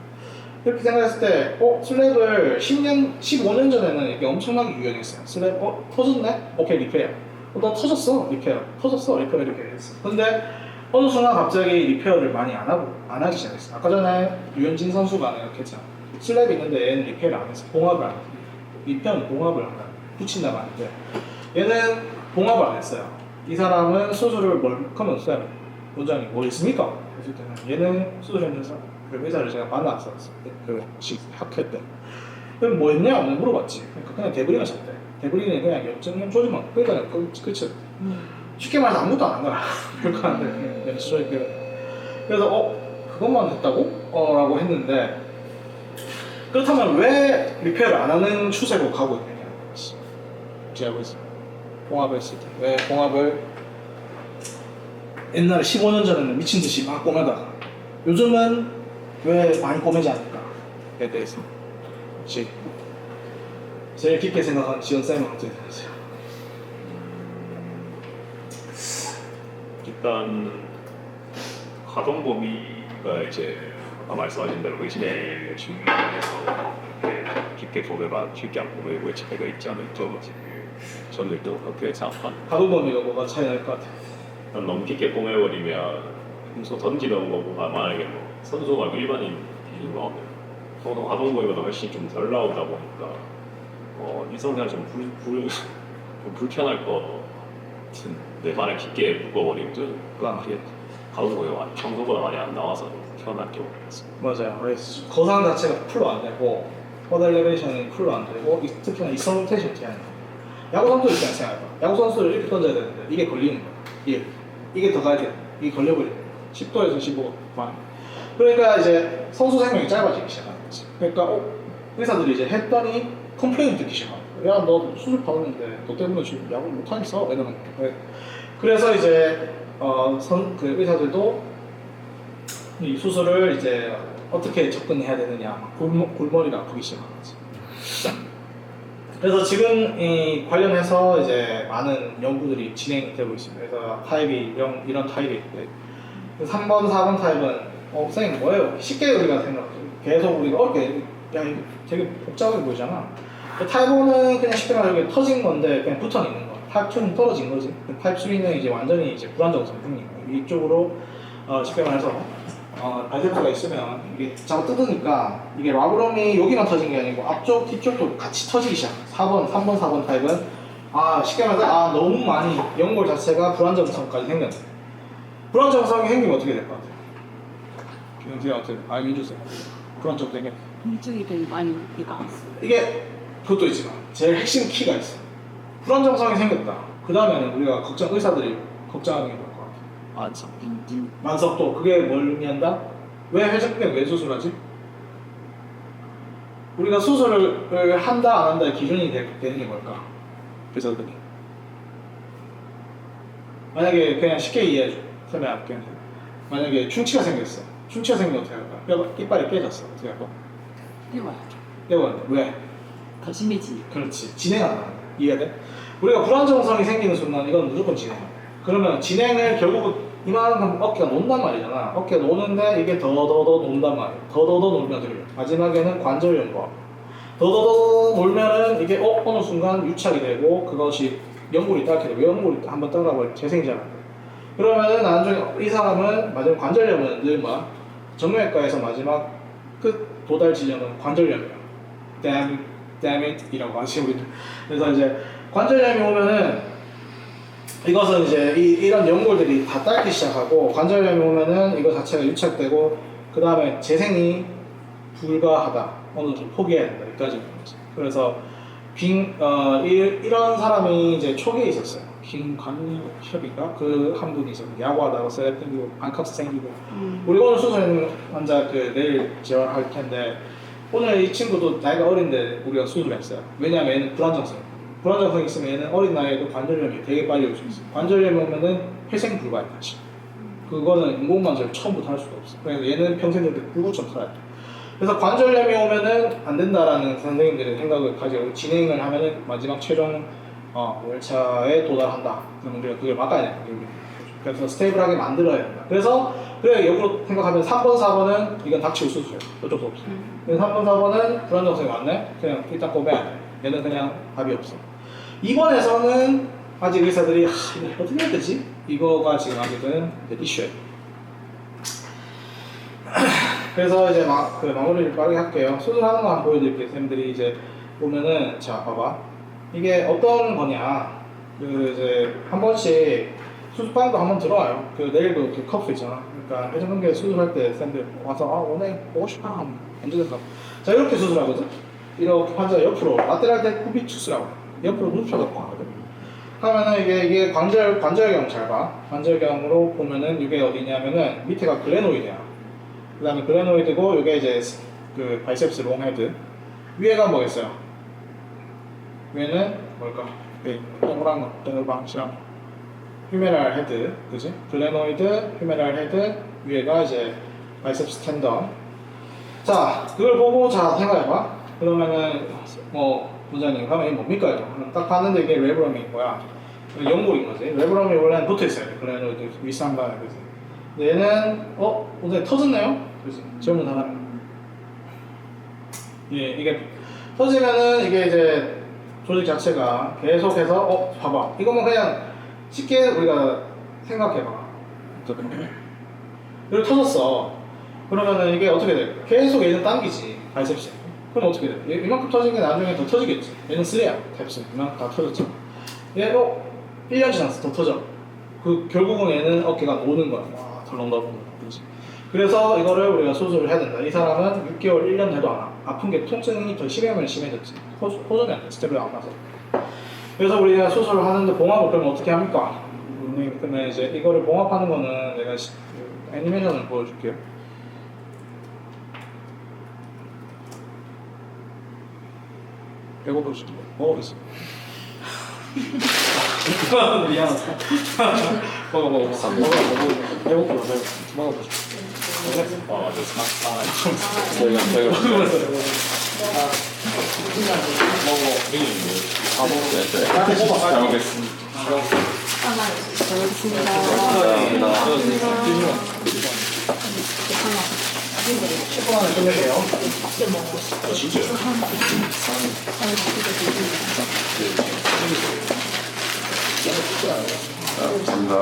이렇게 생각했을 때 슬랩을 10년, 15년 전에는 이게 엄청나게 유행했어요. 슬랩 터졌네? 오케이 리페어. 너 터졌어? 리페어. 터졌어? 리페어 이렇게 했어. 근데 어느 순간 갑자기 리페어를 많이 안 하기 시작했어. 아까 전에 유현진 선수가 이렇게 했잖아. 슬랩이 있는데 얘는 리페어를 안 했어. 봉합을 안 했어. 리페어는 봉합을 한다. 붙인다가 아닌데 얘는 봉합을 안 했어요. 이 사람은 수술을 뭘 하면 쌤 원장이 뭐 있습니까? 했을 때는 얘는 수술했는 사람, 그 의사를 제가 만났었어요. 그 학회 때. 그럼 뭐 했냐? 물어봤지. 그러니까 그냥 데브링을 쳤대. 데브링은 그냥 염증 조지만 그러니까 그치. 쉽게 말해서 아무것도 안 한 거야. 별거 안 돼. 그래서 그것만 했다고? 라고 했는데, 그렇다면 왜 리페어를 안 하는 추세로 가고 있느냐? 제가 있어. 봉합을 했을 때 왜 봉합을 옛날에 15년 전에는 미친 듯이 막 꼬매다가 요즘은 왜 많이 꼬매지 않을까에 대해서 제일 깊게 생각한 지원쌤은 어떻게 생각하세요?
일단 가동 범위가 이제 아까 말씀하신 대로 의심의 중요해서 이렇게 깊게 보면 쉽게 안 보이고 차이가 있지 않을까. 저는 일단 그렇게 생각합니다.
가동 범위가 뭐가 차이 날 것 같아요?
너무 깊게 꿰매버리면 평소 던지는 거보다 만약에 뭐 선수 말고 일반인인 거 가동 범위가 훨씬 좀 덜 나오다 보니까 일상생활 좀 불편할 것 같은데 만약 깊게 묶어버리면 그게 가동 범위가 평소보다 많이 안 나와서 편한 경우가 있습니다.
맞아요. 거상 자체가 풀로 안 되고 포드 엘리베이션이 풀로 안 되고 특히나 이성 로테이션 제한이 돼. 야구 선수 입장에서 생각해봐. 야구 선수를 이렇게 던져야 되는데 이게 걸리는 거야. 이게 더 가야 돼. 이게 걸려버리네. 10도에서 15도 만. 그러니까 이제 선수 생명이 짧아지기 시작하는 거지. 그러니까 의사들이 이제 했더니 컴플레인 듣기 시작하는 거야. 야, 너 수술 받았는데 너 때문에 지금 야구 못 하겠어? 이러는 거야. 그래서 이제 그 의사들도 이 수술을 이제 어떻게 접근해야 되느냐, 골머리가 아프기 시작하는 거지. 그래서 지금 이 관련해서 이제 많은 연구들이 진행되고 있습니다. 그래서 타입이 이런 타입이 있대. 3번, 4번 타입은 선생님 뭐예요? 쉽게 우리가 생각해. 계속 우리가 어렵게 야 이거 되게 복잡하게 보이잖아. 타입 1은 그냥 쉽게 말하면 터진 건데 그냥 붙어 있는 거. 타입 2는 떨어진 거지. 타입 3는 이제 완전히 이제 불안정성 생긴 거. 이쪽으로 쉽게 말해서 발색소가 있으면 이게 자꾸 뜯으니까 이게 라브롬이 여기만 터진 게 아니고 앞쪽, 뒤쪽도 같이 터지기 시작해. 4번, 3번, 4번 타입은 쉽게 말해서 너무 많이 연골 자체가 불안정성까지 생겼네. 불안정성이 생기면 어떻게 될 것 같아요? 선생님한테 알려주세요. 불안정 되게
통증이 되게 많이 느껴.
이게 그것도 있지만 제일 핵심 키가 있어. 불안정성이 생겼다. 그 다음에는 우리가 의사들이 걱정하는 게 뭘 것 같아? 만성도. 그게 뭘 의미한다? 왜 회전근개 왜 수술하지? 우리가 수술을 한다 안 한다의 기준이 되는 게 뭘까? 의사들이 만약에 그냥 쉽게 이해해줘. 설명할게. 만약에 충치가 생겼어. 충치가 생기면 어떻게 할까? 이빨이 깨졌어. 어떻게 할까?
떼워야죠.
떼워야 왜?
더 심해지.
그렇지. 진행한다는 거야. 이해돼? 우리가 불안정성이 생기는 순간 이건 무조건 진행해. 그러면 진행을 결국 이만큼 어깨가 논단 말이잖아. 어깨가 노는데 이게 더 논단 말이야. 더 놀면 들려. 마지막에는 관절 연구하고. 더 놀면은 이게 어느 순간 유착이 되고 그것이 연골이 따게 되고 연골이 한번 따라가면 재생자가 돼. 그러면은 나중에 이 사람은 마지막 관절염은 늘 뭐야? 정형외과에서 마지막 끝 도달 지점은 관절염이야. damn it이라고 하지 우리는. 그래서 이제 관절염이 오면은 이것은 이제 이런 연골들이 다 닳기 시작하고 관절염이 오면은 이거 자체가 유착되고 그 다음에 재생이 불가하다. 어느 정도 포기해야 된다. 여기까지 보는 거지. 그래서 이런 사람이 이제 초기에 있었어요. 김광협인가? 그 한 분이 있었는데 야구하다가 셀 땡기고 반컵스 생기고 우리 오늘 수술하는 환자 내일 재활할 텐데 오늘 이 친구도 나이가 어린데 우리가 수술했어요. 왜냐면 얘는 불안정성이 있으면 얘는 어린 나이에도 관절염이 되게 빨리 올 수 있어요. 관절염이 오면은 회생 불가야 다시. 그거는 인공관절 처음부터 할 수가 없어. 그래서 얘는 평생 이렇게 불구처럼 살아야 돼. 그래서 관절염이 오면은 안 된다라는 선생님들의 생각을 가지고 진행을 하면은 마지막 최종 월차에 도달한다. 그러면 우리가 그걸 막아야 된다. 그래서 스테이블하게 만들어야 된다. 그래서 역으로 생각하면 3번, 4번은 이건 닥치고 수술이에요. 어쩔 수 없어. 3번, 4번은 불안정성이 왔네? 그냥 일단 꼬매야 돼. 얘는 그냥 답이 없어. 2번에서는 아직 의사들이 이거 어떻게 해야 되지? 이거가 지금 아직은 이슈예요. 그래서 이제 마무리를 빠르게 할게요. 수술하는 거 한번 보여드릴게요. 선생님들이 이제 보면은 자 봐봐. 이게 어떤 거냐? 이제 한 번씩 수술방도 한번 들어와요. 내일도 컵스 있잖아. 그러니까 회전근개 수술할 때 쌤들 와서 오늘 보고 싶어 하면 언제든가. 자 이렇게 수술하거든. 이렇게 환자 옆으로 라테랄 데쿠비투스라고 옆으로 눕혀갖고 하거든. 하면은 이게 관절경 잘 봐. 관절경으로 보면은 이게 어디냐면은 밑에가 글레노이드야. 그 다음에 글레노이드고 이게 이제 그 바이셉스 롱헤드. 위에가 뭐겠어요? 위에는 뭘까? 동그란 거, 방시랑 휴메랄 헤드, 그지? 글레노이드, 휴메랄 헤드, 위에가 이제 바이셉스 텐던. 자, 그걸 보고 생각해봐. 그러면은 원장님 그러면 이게 뭡니까 이거? 딱 봤는데 이게 레브럼인 거야. 연골인 거지. 레브럼이 원래는 붙어 있어요. 글레노이드 윗상단에 그지. 얘는 원장님 터졌네요. 그지? 젊은 사람. 예, 이게 터지면은 이게 이제 조직 자체가 계속해서 봐봐. 이거만 그냥 쉽게 우리가 생각해봐. 이렇게 터졌어. 그러면은 이게 어떻게 돼? 계속 얘는 당기지. 바이셉스. 그럼 어떻게 돼? 이만큼 터진 게 나중에 더 터지겠지. 얘는 3야. 탭스. 이만큼 다 터졌잖아. 얘 1년 지났어. 더 터져. 결국은 얘는 어깨가 노는 거야. 와, 덜렁덜렁. 그렇지. 그래서 이거를 우리가 수술을 해야 된다. 이 사람은 6개월, 1년 돼도 안 와. 아픈 게 통증이 더 심하면 심해졌지. 호전이 안 돼. 스텝을 안 봐서. 그래서 우리가 수술을 하는데 봉합을 그러면 어떻게 합니까? 그러면 이제 이거를 봉합하는 거는 내가 애니메이션을 보여줄게요. 배고프지? 먹어보겠어. 미안하다. 먹어. 먹어보자.
저희가 잘 먹겠습니다.
잘 먹겠습니다.
감사합니다.
10분 안에 끝낼게요.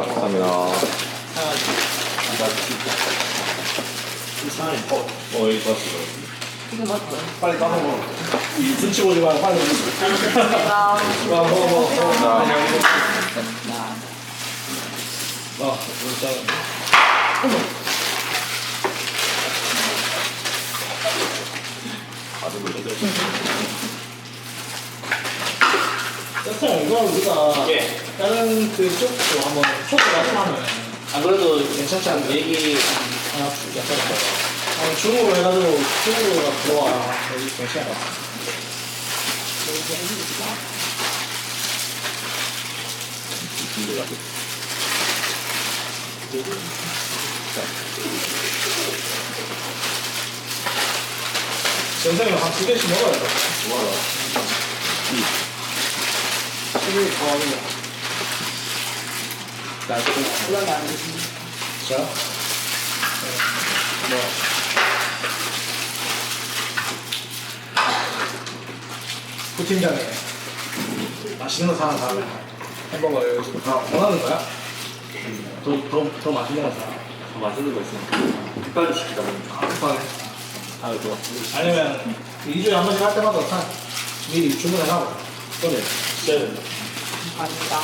감사합니다.
이 좋았어.
이거 맞죠?
빨리 까먹어. 눈치 보지 말고 빨리 먹어. 됐어요. 이거 우리가 다른 그쪽도 한번 소개를 하면
안 그래도
괜찮지 않나?
얘기
하나 약간 중국어로 해가지고 중국어가 들어와 여기 괜찮아. 선생님 한 2개씩 먹어야죠. 자, 부팀장님 맛있는 거 사는 사람이 햄버거 여기 다 원하는 거야? 더 맛있는 거 사.
더 맛있는 거 있으면 빨리 시키다 보니까
급하네.
좋아.
아니면 2주에 한 번씩 할 때마다 사. 미리 주문해하고. 그래.
아니다.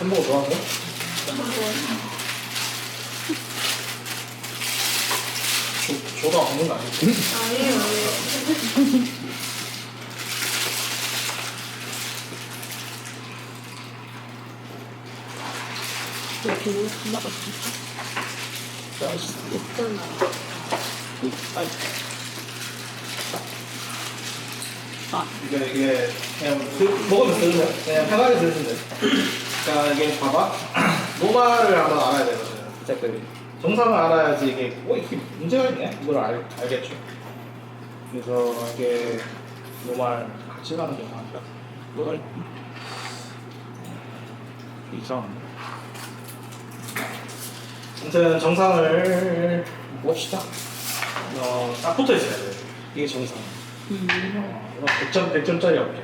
햄버거 좋아하는데? 조가 없는 거 아니지?
아니에요.
이렇게 먹었어.
이게 그냥 먹으면 되는데 그냥 편하게 드시면 돼. 그러니까 이게 봐봐. 노말을 한번 알아야 되거든. 시작들이 정상을 알아야지 이게 이게 문제가 있네. 이걸 알겠죠. 그래서 이게 노말 같이 가는 게 나을까? 노말 이상한데. 아무튼 정상을 봅시다. 딱 붙어 있어야 돼. 이게 정상. 100점짜리 없게.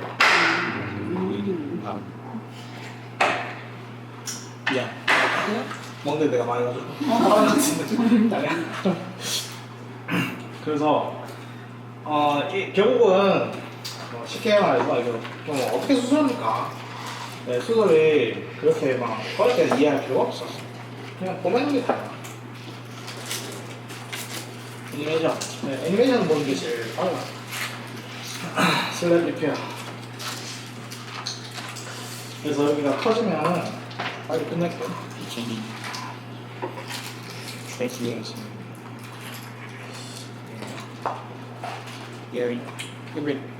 미안. 먹는데 내가 많이 가지고. 그래서 결국은 쉽게 말해서 이거 좀 어떻게 수술합니까? 네, 수술이 그렇게 막 어렵게 이해할 필요가 없어. 그냥 보면 게 다야. 애니메이션. 네, 애니메이션 보는 게 제일 빨라. 슬랩 리페어. 그래서 여기가 터지면 빨리 끝낼게.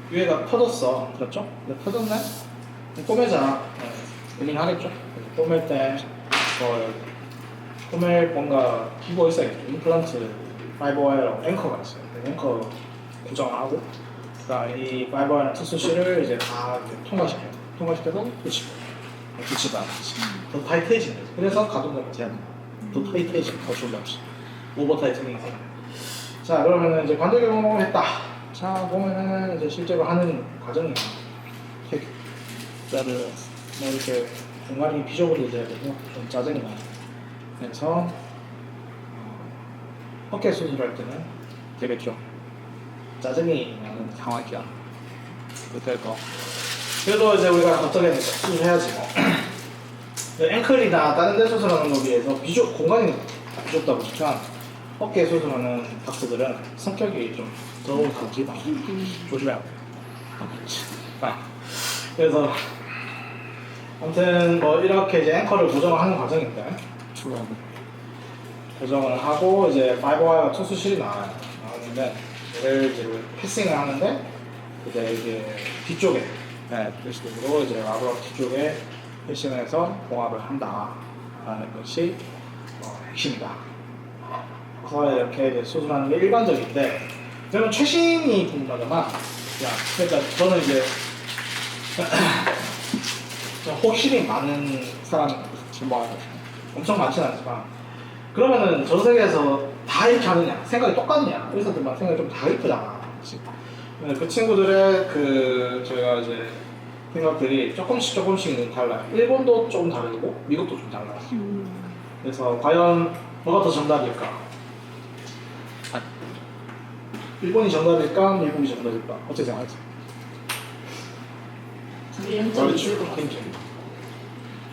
위에가 터졌어. 그렇죠? 근데 터졌네? 꼬매자. 네, 하겠죠? 꼬맬 때 꼬맬 뭔가 기구가 있어야겠죠. 임플란트 5와이어 앵커가 있어요. 앵커 고정하고 그러니까 이 5와이어 특수실을 이제 다 통과시켜서 붙이고 안 붙이고 더 타이트해지는 거죠. 그래서 가동력이 제한 더 타이트해지고 더 졸라 없이 오버 타이트닝이 생겨요. 자 그러면 이제 관절 경험을 했다. 자 보면은 이제 실제로 하는 과정이 자를 뭐 이렇게 공간이 비좁아져야 되고 좀 짜증이 나요. 그래서 어깨 수술할 때는 되게 좀 짜증이 나는 상황이야. 그럴 거. 그래도 이제 우리가 어떻게 수술해야지 뭐. 앵클이나 다른 데 수술하는 거에 비해서 비좁 공간이 비좁다 보니까 어깨 수술하는 닥터들은 성격이 좀 더러운 닥터다. 조심해야 돼. 그래서 아무튼 뭐 이렇게 이제 앵커를 고정을 하는 과정인데 고정을 하고 이제 5와이어 투수실이 나왔는데 얘를 이제 패싱을 하는데 이제 이게 뒤쪽에 패싱으로 이제 라브라 뒤쪽에 패싱을 해서 봉합을 한다라는 것이 핵심이다. 그래서 이렇게 이제 수술하는 게 일반적인데 저는 최신이 궁금하더만 그러니까 저는 이제 혹시리 많은 사람 뭐 엄청 많지는 않지만 그러면은 전 세계에서 다 이렇게 하느냐 생각이 똑같냐 의사들만 생각이 좀 다 이쁘잖아. 그 친구들의 그 제가 이제 생각들이 조금씩은 달라요. 일본도 좀 다르고 미국도 좀 달라요. 그래서 과연 뭐가 더 정답일까? 일본이 정답일까? 미국이 정답일까? 어떻게 생각하세요?
장단점이 있을 것 같아요.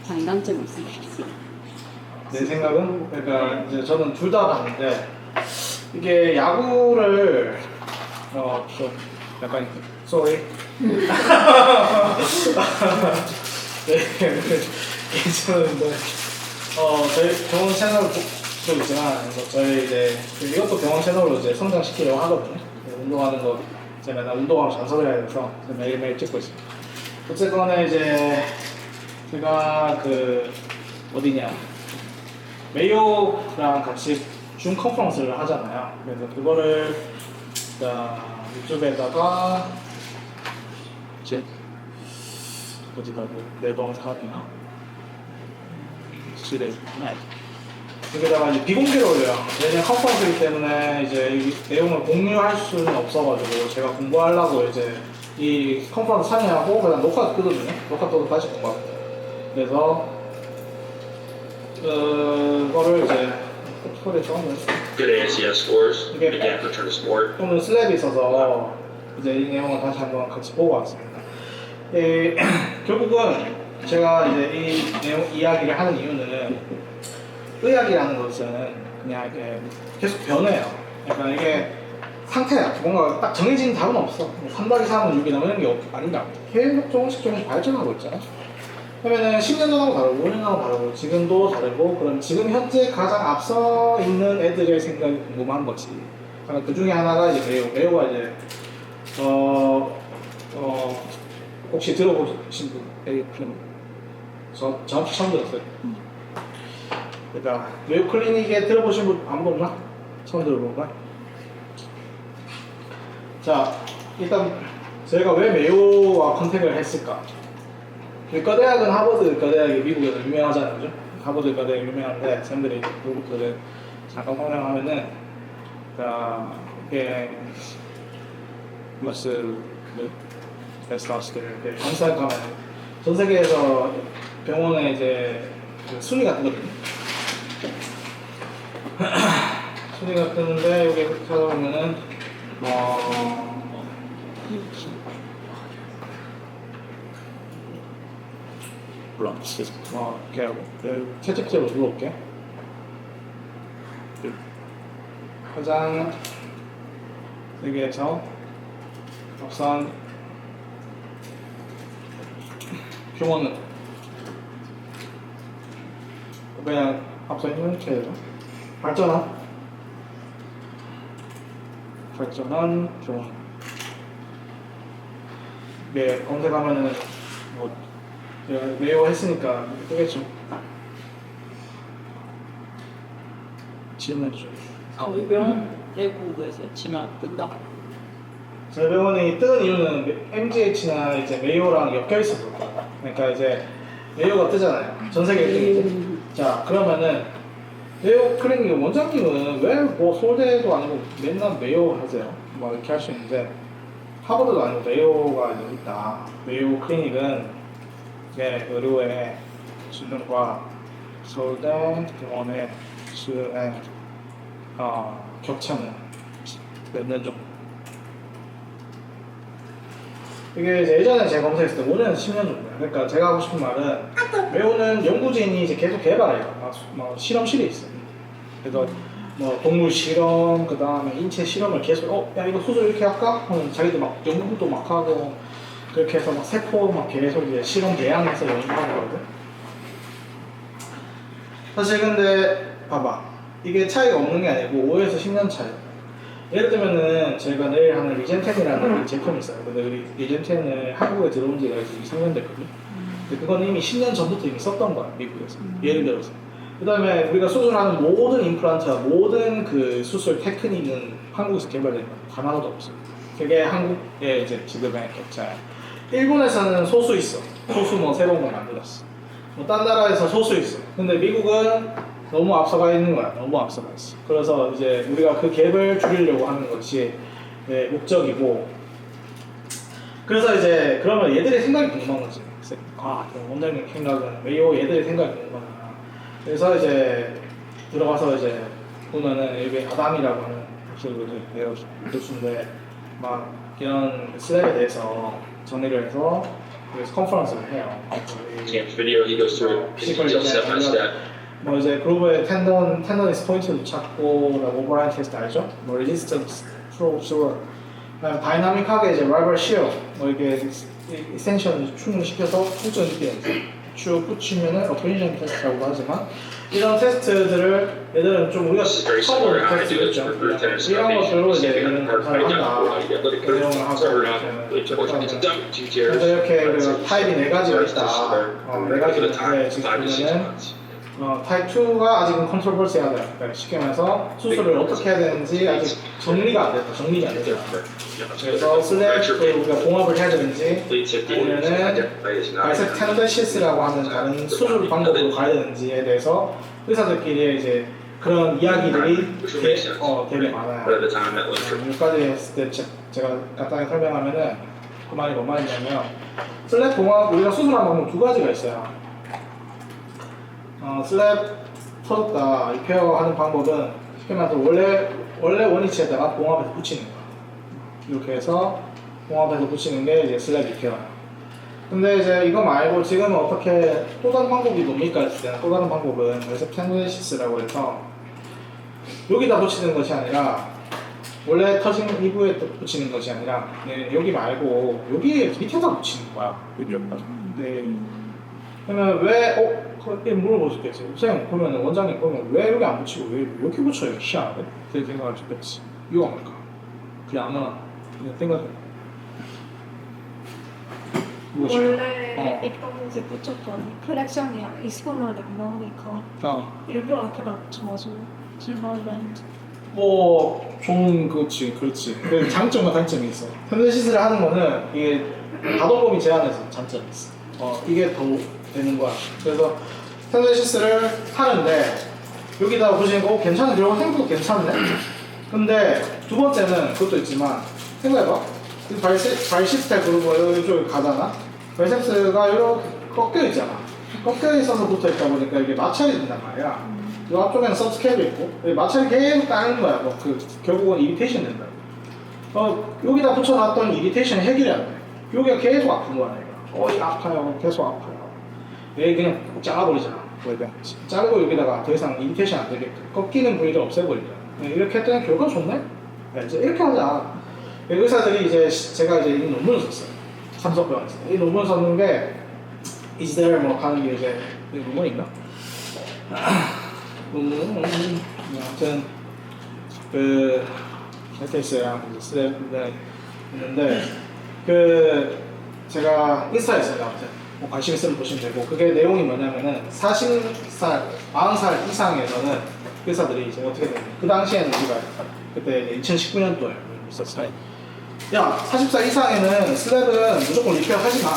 장단점이 있을 것 같아요.
내 생각은 그러니까 이제 저는 둘 다 봤는데 이게 야구를 좀 약간 sorry 네 괜찮은데 저희 병원 채널도 있지만 저희 이제 이것도 병원 채널로 이제 성장시키려고 하거든요. 운동하는 거 제가 맨날 운동하고 잔소리해야 돼서 매일매일 찍고 있습니다. 어쨌거나 이제 제가 그 어디냐 메이오랑 같이 줌 컨퍼런스를 하잖아요. 그래서 그거를 유튜브에다가 이제 어디다 내방 사업이나 시대 여기다가 이제 비공개로 올려요. 왜냐면 컨퍼런스이기 때문에 이제 이 내용을 공유할 수는 없어가지고 제가 공부하려고 이제 이 컨퍼런스 참여하고 그다음 녹화 뜨거든요. 녹화 떠도 다시 공부합니다. 그래서 그거를 이제 소리 처음
Good ACS scores.
Okay.
Began return to sport.
또는 슬랩이 있어서 이제 이 내용을 다시 한번 같이 보고 왔습니다. 결국은 제가 이제 이 내용 이야기를 하는 이유는 의학이라는 것은 그냥 이렇게 계속 변해요. 그러니까 이게 상태야. 뭔가 딱 정해진 답은 없어. 3+3은 6이나 이런 게 아닌가. 계속 조금씩 발전하고 있잖아. 그러면은 10년 전하고 다르고 5년 전하고 다르고 지금도 다르고 그럼 지금 현재 가장 앞서 있는 애들의 생각이 궁금한 거지. 그러니까 그 중에 하나가 이제 매우가 이제 혹시 들어보신 분? 저 처음 들었어요. 그러니까 메이오 클리닉에 들어보신 분 아무도 없나? 처음 들어본 거야? 자, 일단 저희가 왜 메이오와 컨택을 했을까? 의과대학은 하버드 의과대학이 미국에서 유명하잖아요, 그죠? 하버드 의과대학이 유명한데 쌤들이 그것들을 잠깐 설명하면은 이게 머슬 테스토스테론 이렇게 검사하면 전 세계에서 병원에 이제 그 순위가 뜨거든요. 순위가 뜨는데 여기 찾아보면은 이렇게 하고 채찍제로 눌러볼게. 가장 세계에서 앞선 병원은 그냥 앞서 있는 체제죠. 발전한 병원. 네, 검색하면은 뭐 제가 메이오 했으니까 뜨겠죠. 질문해줘.
저희 병원 내부에서 치면 뜬다.
저희 병원이 뜨는 이유는 MGH나 이제 메이오랑 엮여 있어서 그렇다. 그러니까 이제 메이오가 뜨잖아요. 전 세계 1등이죠. 자, 그러면은 메이오 클리닉 원장님은 왜 뭐 서울대도 아니고 맨날 메이오 하세요? 뭐 이렇게 할 수 있는데 하버드도 아니고 메이오가 있다. 메이오 클리닉은 의료의 수준과 서울대 병원의 수준의 격차는 몇 년 정도. 이게 이제 예전에 제가 검색했을 때 5년에서 10년 정도야. 그러니까 제가 하고 싶은 말은 외우는 연구진이 이제 계속 개발해요. 막 실험실에 있어요. 그래서 뭐 동물 실험, 그 다음에 인체 실험을 계속 야 이거 수술 이렇게 할까? 하면 자기도 막 연구도 막 하고 그렇게 해서 막 세포 막 계속 이제 실험 대항해서 연구하는 거거든. 사실 근데 봐봐, 이게 차이가 없는 게 아니고 5에서 10년 차이. 예를 들면은 저희가 내일 하는 리젠텐이라는 제품이 있어요. 근데 우리 리젠텐은 한국에 들어온 지가 이제 2~3년 됐거든요. 근데 그건 이미 10년 전부터 이미 썼던 거야, 미국에서. 예를 들어서. 그 다음에 우리가 수술하는 모든 임플란트와 모든 그 수술 테크닉은 한국에서 개발된 건 단 하나도 없어요. 그게 한국의 이제 지금의 격차야. 일본에서는 소수 있어. 소수 뭐 새로운 거 만들었어. 뭐 딴 나라에서 소수 있어. 근데 미국은 너무 앞서가 있는 거야. 너무 앞서가 있어. 그래서 이제 우리가 그 갭을 줄이려고 하는 것이 목적이고. 그래서 이제 그러면 얘들의 생각이 궁금한 거지. 원장님 생각은 왜요? 얘들의 생각이 궁금하나. 그래서 이제 들어가서 이제 보면은 여기 아담이라고 하는 교수인데 막 이런 슬랩에 대해서 전의를 해서 그래서 컨퍼런스를 해요.
Cam's video, he goes through detail step by step.
뭐 이제 글로벌 텐더니스 포인트도 찾고, 오버라인 테스트 알죠? 뭐 레지스턴스, 프로, 슈어, 다이나믹하게 이제 라이벌 시어, 뭐 이게 익스텐션 충족시켜서 후전 느끼는 쭉 붙이면은 어프리션 테스트라고 하지만 이런 테스트들을 얘들은 좀 우리가 처음 보는 테스트겠죠. 이런 것들로 이제 얘들은 검사를 한다. 내용을 하고 그래서 이렇게 그 타입이 4가지가 있다. 4가지가 있는데 지금 보면은 타입 2가 아직은 컨트롤버시하다. 그러니까 쉽게 말해서 수술을 어떻게 해야 되는지 아직 정리가 안 됐다. 정리가 안 됐다. 그래서 슬랩을 우리가 봉합을 해야 되는지 아니면은 바이셉 테너데시스라고 하는 다른 수술 방법으로 가야 되는지에 대해서 의사들끼리 이제 그런 이야기들이 되게 많아요. 여기까지 했을 때 제가 간단히 설명하면은 그 말이 뭔 말이냐면 슬랩 봉합 우리가 수술하는 방법 2가지가 있어요. 슬랩 터졌다 리페어하는 방법은 쉽게 말해서 원래 원위치에다가 봉합해서 붙이는 거야. 이렇게 해서 봉합해서 붙이는 게 이제 슬랩 리페어야. 근데 이제 이거 말고 지금은 어떻게 또 다른 방법이 뭡니까 했을 때는 또 다른 방법은 바이셉 테너데시스라고 해서 여기다 붙이는 것이 아니라 원래 터진 이부에 붙이는 것이 아니라 여기 말고 여기 밑에다 붙이는 거야. 네. 그러면 왜 그렇게 물어볼 수 있겠지. 선생님 보면 원장님 보면 왜 여기 안 붙이고 왜 이렇게 붙여요? 희한하네. 그렇게 생각할 수 있겠지. 이유가 뭘까? 그냥 아무나 그냥 생각해.
원래 있던 게 붙였더니 플렉션이랑 익스포너를 넣으니까 일부러 이렇게 맞춰가지고 실버랜드.
뭐 좋은 그렇지. 그 장점과 단점이 있어. 텐데시스를 하는 거는 이게 가동범위 제한해서 장점이 있어. 이게 더 되는 거야. 그래서 텐데시스를 하는데 여기다가 보시니까 괜찮은 결과 생각보다 괜찮네. 근데 두 번째는 그것도 있지만 생각해봐. 바이셉스가 그리고 이쪽에 가잖아. 바이셉스가 이렇게 꺾여 있잖아. 꺾여 있어서 붙어 있다 보니까 이게 마찰이 된단 말이야. 이 앞쪽에는 서브스케일도 있고 마찰이 계속 따는 거야. 결국은 이리테이션 된다. 여기다 붙여놨던 이리테이션이 해결이 안 돼. 여기가 계속 아픈 거야. 이거 아파요. 계속 아파요. 얘 그냥 잘라버리잖아. 자르고 여기다가 더 이상 이리테이션 안 되게끔 꺾이는 부위를 없애버리잖아. 이렇게 했더니 결과가 좋네? 이제 이렇게 하자. 의사들이 이제 제가 이제 이 논문을 썼어요. 삼성병원에서. 이 논문을 썼는 게 Is there 뭐 하는 게 이제 논문인가? 아무튼 그 테스트랑 슬랩이 있는데 제가 인스타에 있어요. 아무튼 뭐 관심 있으면 보시면 되고 그게 내용이 뭐냐면은 40살, 40살 이상에서는 의사들이 이제 어떻게 되냐. 그 당시에는 우리가 그때 2019년도에 있었어요. 야, 40살 이상에는 슬랩은 무조건 리페어 하지 마.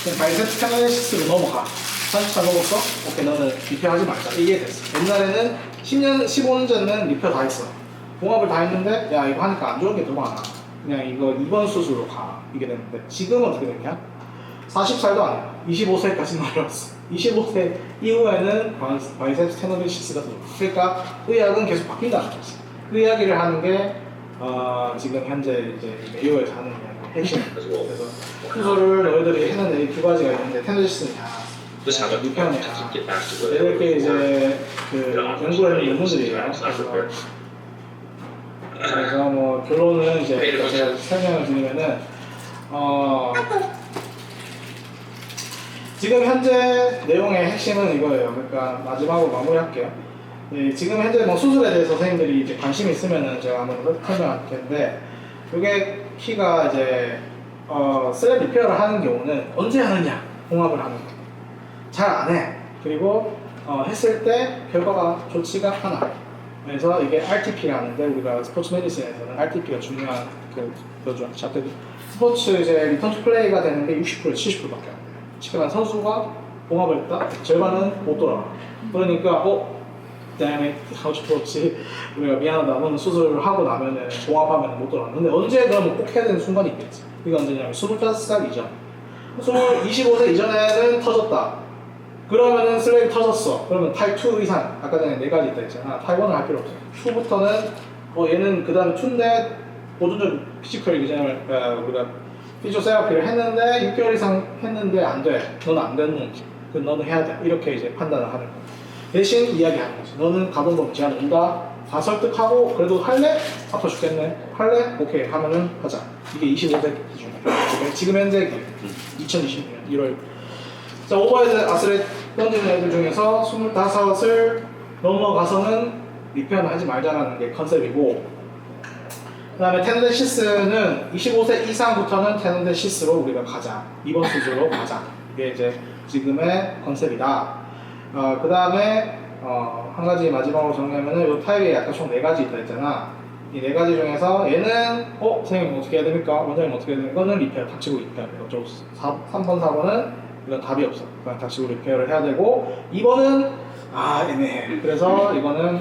그냥 바이셉 테너데시스로 넘어가. 40살 넘었어? 오케이, 너는 리페어 하지 말자. 이게 됐어. 옛날에는 10년, 15년 전에는 리페어 다 했어. 봉합을 다 했는데, 야, 이거 하니까 안 좋은 게 더 많아. 그냥 이거 2번 수술로 가. 이게 됐는데, 지금은 어떻게 됐냐? 40살도 아니야. 25세까지 내려왔어. 25세 이후에는 바이셉 테너데시스가 들어와. 그러니까 의학은 계속 바뀐다는 거지. 그 이야기를 하는 게 지금 현재 이제 메이오에서 하는 이야기. 핵심.
as well.
그래서 수술을 너희들이 했는데 이 두 가지가 있는데 테너시스냐
Let's have a
리페어냐
to get back to where
이렇게 이제 그 연구를 했는 연구들이에요. 그래서 뭐 결론은 이제 제가 설명을 드리면은 지금 현재 내용의 핵심은 이거예요. 그러니까 마지막으로 마무리할게요. 네, 지금 현재 뭐 수술에 대해서 선생님들이 이제 관심 있으면은 제가 한번 설명할 텐데, 이게 키가 이제 슬랩 리페어를 하는 경우는 언제 하느냐, 봉합을 하는 거. 잘 안 해. 그리고 했을 때 결과가 좋지가 않아. 그래서 이게 RTP라는데 우리가 스포츠 메디슨에서는 RTP가 중요한 그거죠. 스포츠 이제 리턴 투 플레이가 되는 게 60% 70%밖에 안 돼요. 그러니까 선수가 봉합을 했다? 절반은 못 돌아와. 그러니까 그다음에 하고 싶었지 우리가 미안하다 너는 수술을 하고 나면은 봉합하면 못 돌아와. 근데 언제 그러면 꼭 해야 되는 순간이 있겠지. 그게 언제냐면 25살 이전. 25세 이전에는 터졌다. 그러면은 슬랩이 터졌어. 그러면 타입 2 이상, 아까 전에 4가지 있다 했잖아. 타입 1을 할 필요 없어. 2부터는 얘는 그 다음에 2인데 보존적 피지컬 기전을 우리가 피지오세라피를 했는데 6개월 이상 했는데 안 돼. 너는 안 되는 놈이지. 그럼 너는 해야 돼. 이렇게 이제 판단을 하는 거야. 대신 이야기하는 거지. 너는 가동범 제한 온다. 다 설득하고 그래도 할래? 아파 죽겠네. 할래? 오케이 하면은 하자. 이게 25세 기준이에요. 지금 현재 2020년 1월. 자, 오버헤드 아슬렛 던지는 애들 중에서 25을 넘어가서는 리페어는 하지 말자라는 게 컨셉이고, 그 다음에 테너데시스는 25세 이상부터는 테너데시스로 우리가 가자. 이번 수술로 가자. 이게 이제 지금의 컨셉이다. 그 다음에 한 가지 마지막으로 정리하면은 이 타입이 약간 총 4가지 있다 했잖아. 이 4가지 중에서 얘는 선생님 어떻게 해야 됩니까? 원장님 어떻게 해야 됩니까? 이거는 리페어 닥치고 리페어야 돼요. 3번, 4번은 이건 답이 없어. 그냥 닥치고 리페어를 해야 되고, 2번은 애매해. 그래서 이거는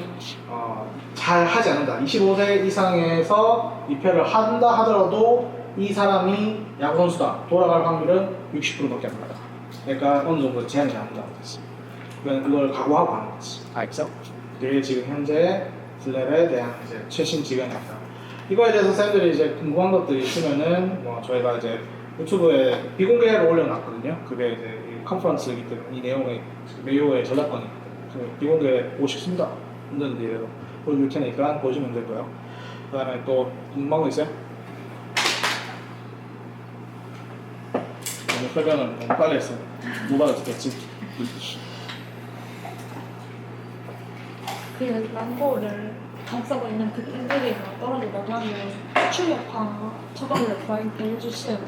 잘 하지 않는다. 25세 이상에서 리페어를 한다 하더라도 이 사람이 야구 선수다. 돌아갈 확률은 60%밖에 안 나다. 그러니까 어느 정도 제한이 나온다는 거지. 그걸 각오하고 하는 거지. 알겠어? 그게 지금 현재 슬랩에 대한 이제 최신 지경입니다. 이거에 대해서 쌤들이 이제 궁금한 것들이 있으면은 저희가 이제 유튜브에 비공개로 올려놨거든요. 그게 이제 컨퍼런스이기 때문에 이 내용의 메이오의 저작권이 비공개 보고 싶습니다. 분들도 보여줄 테니까 보시면 되고요. 그 다음에 또 궁금한 거 있어요? 오늘 설명을 너무 빨리 했어요. 못 알아듣겠지?
그 람보를 감싸고 있는 그 팬들이 떨어지려고 하면 출력파 처방을 구하게 해주시면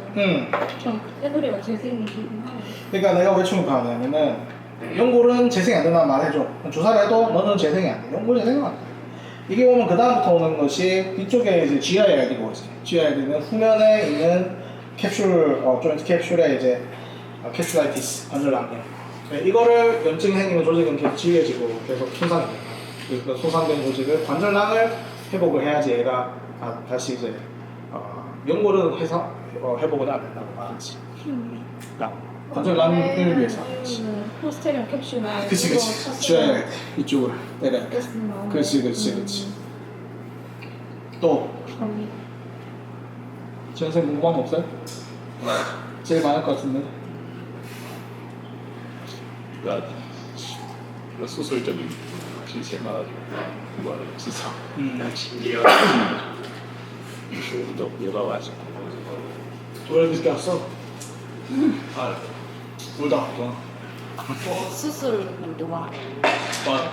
좀 팬들이가 재생이긴 하네.
그러니까 내가 왜 충격하냐면은 연골은 재생이 안 된다는 말 해줘. 조사를 해도 너는 재생이 안 돼. 연골 재생은 안 돼. 이게 오면 그 다음부터 오는 것이 뒤쪽에 이제 GIRD가 있어요. GIRD는 후면에 있는 캡슐, 조인트 캡슐에 이제 캡슐라이티스, 관절낭염. 이거를 염증이 생기면 조직은 계속 지휘해지고 계속 손상이 돼요. 그 손상된 조직을 관절낭을 회복을 해야지 얘가 다시 이제 연골은 회복은 안 된다고 말하지. 관절낭을 위해서.
포스테리어 캡슐에
그치. 쥐어야 이쪽을 때려야 돼. 그치. 또 전생 궁금한 거 없어요? 제일 많을 것 같은데.
그 수술점이 제일 많아지고 그거는 진짜 또 열어가지고
왜 늦게 왔어? 둘다
수술은 누가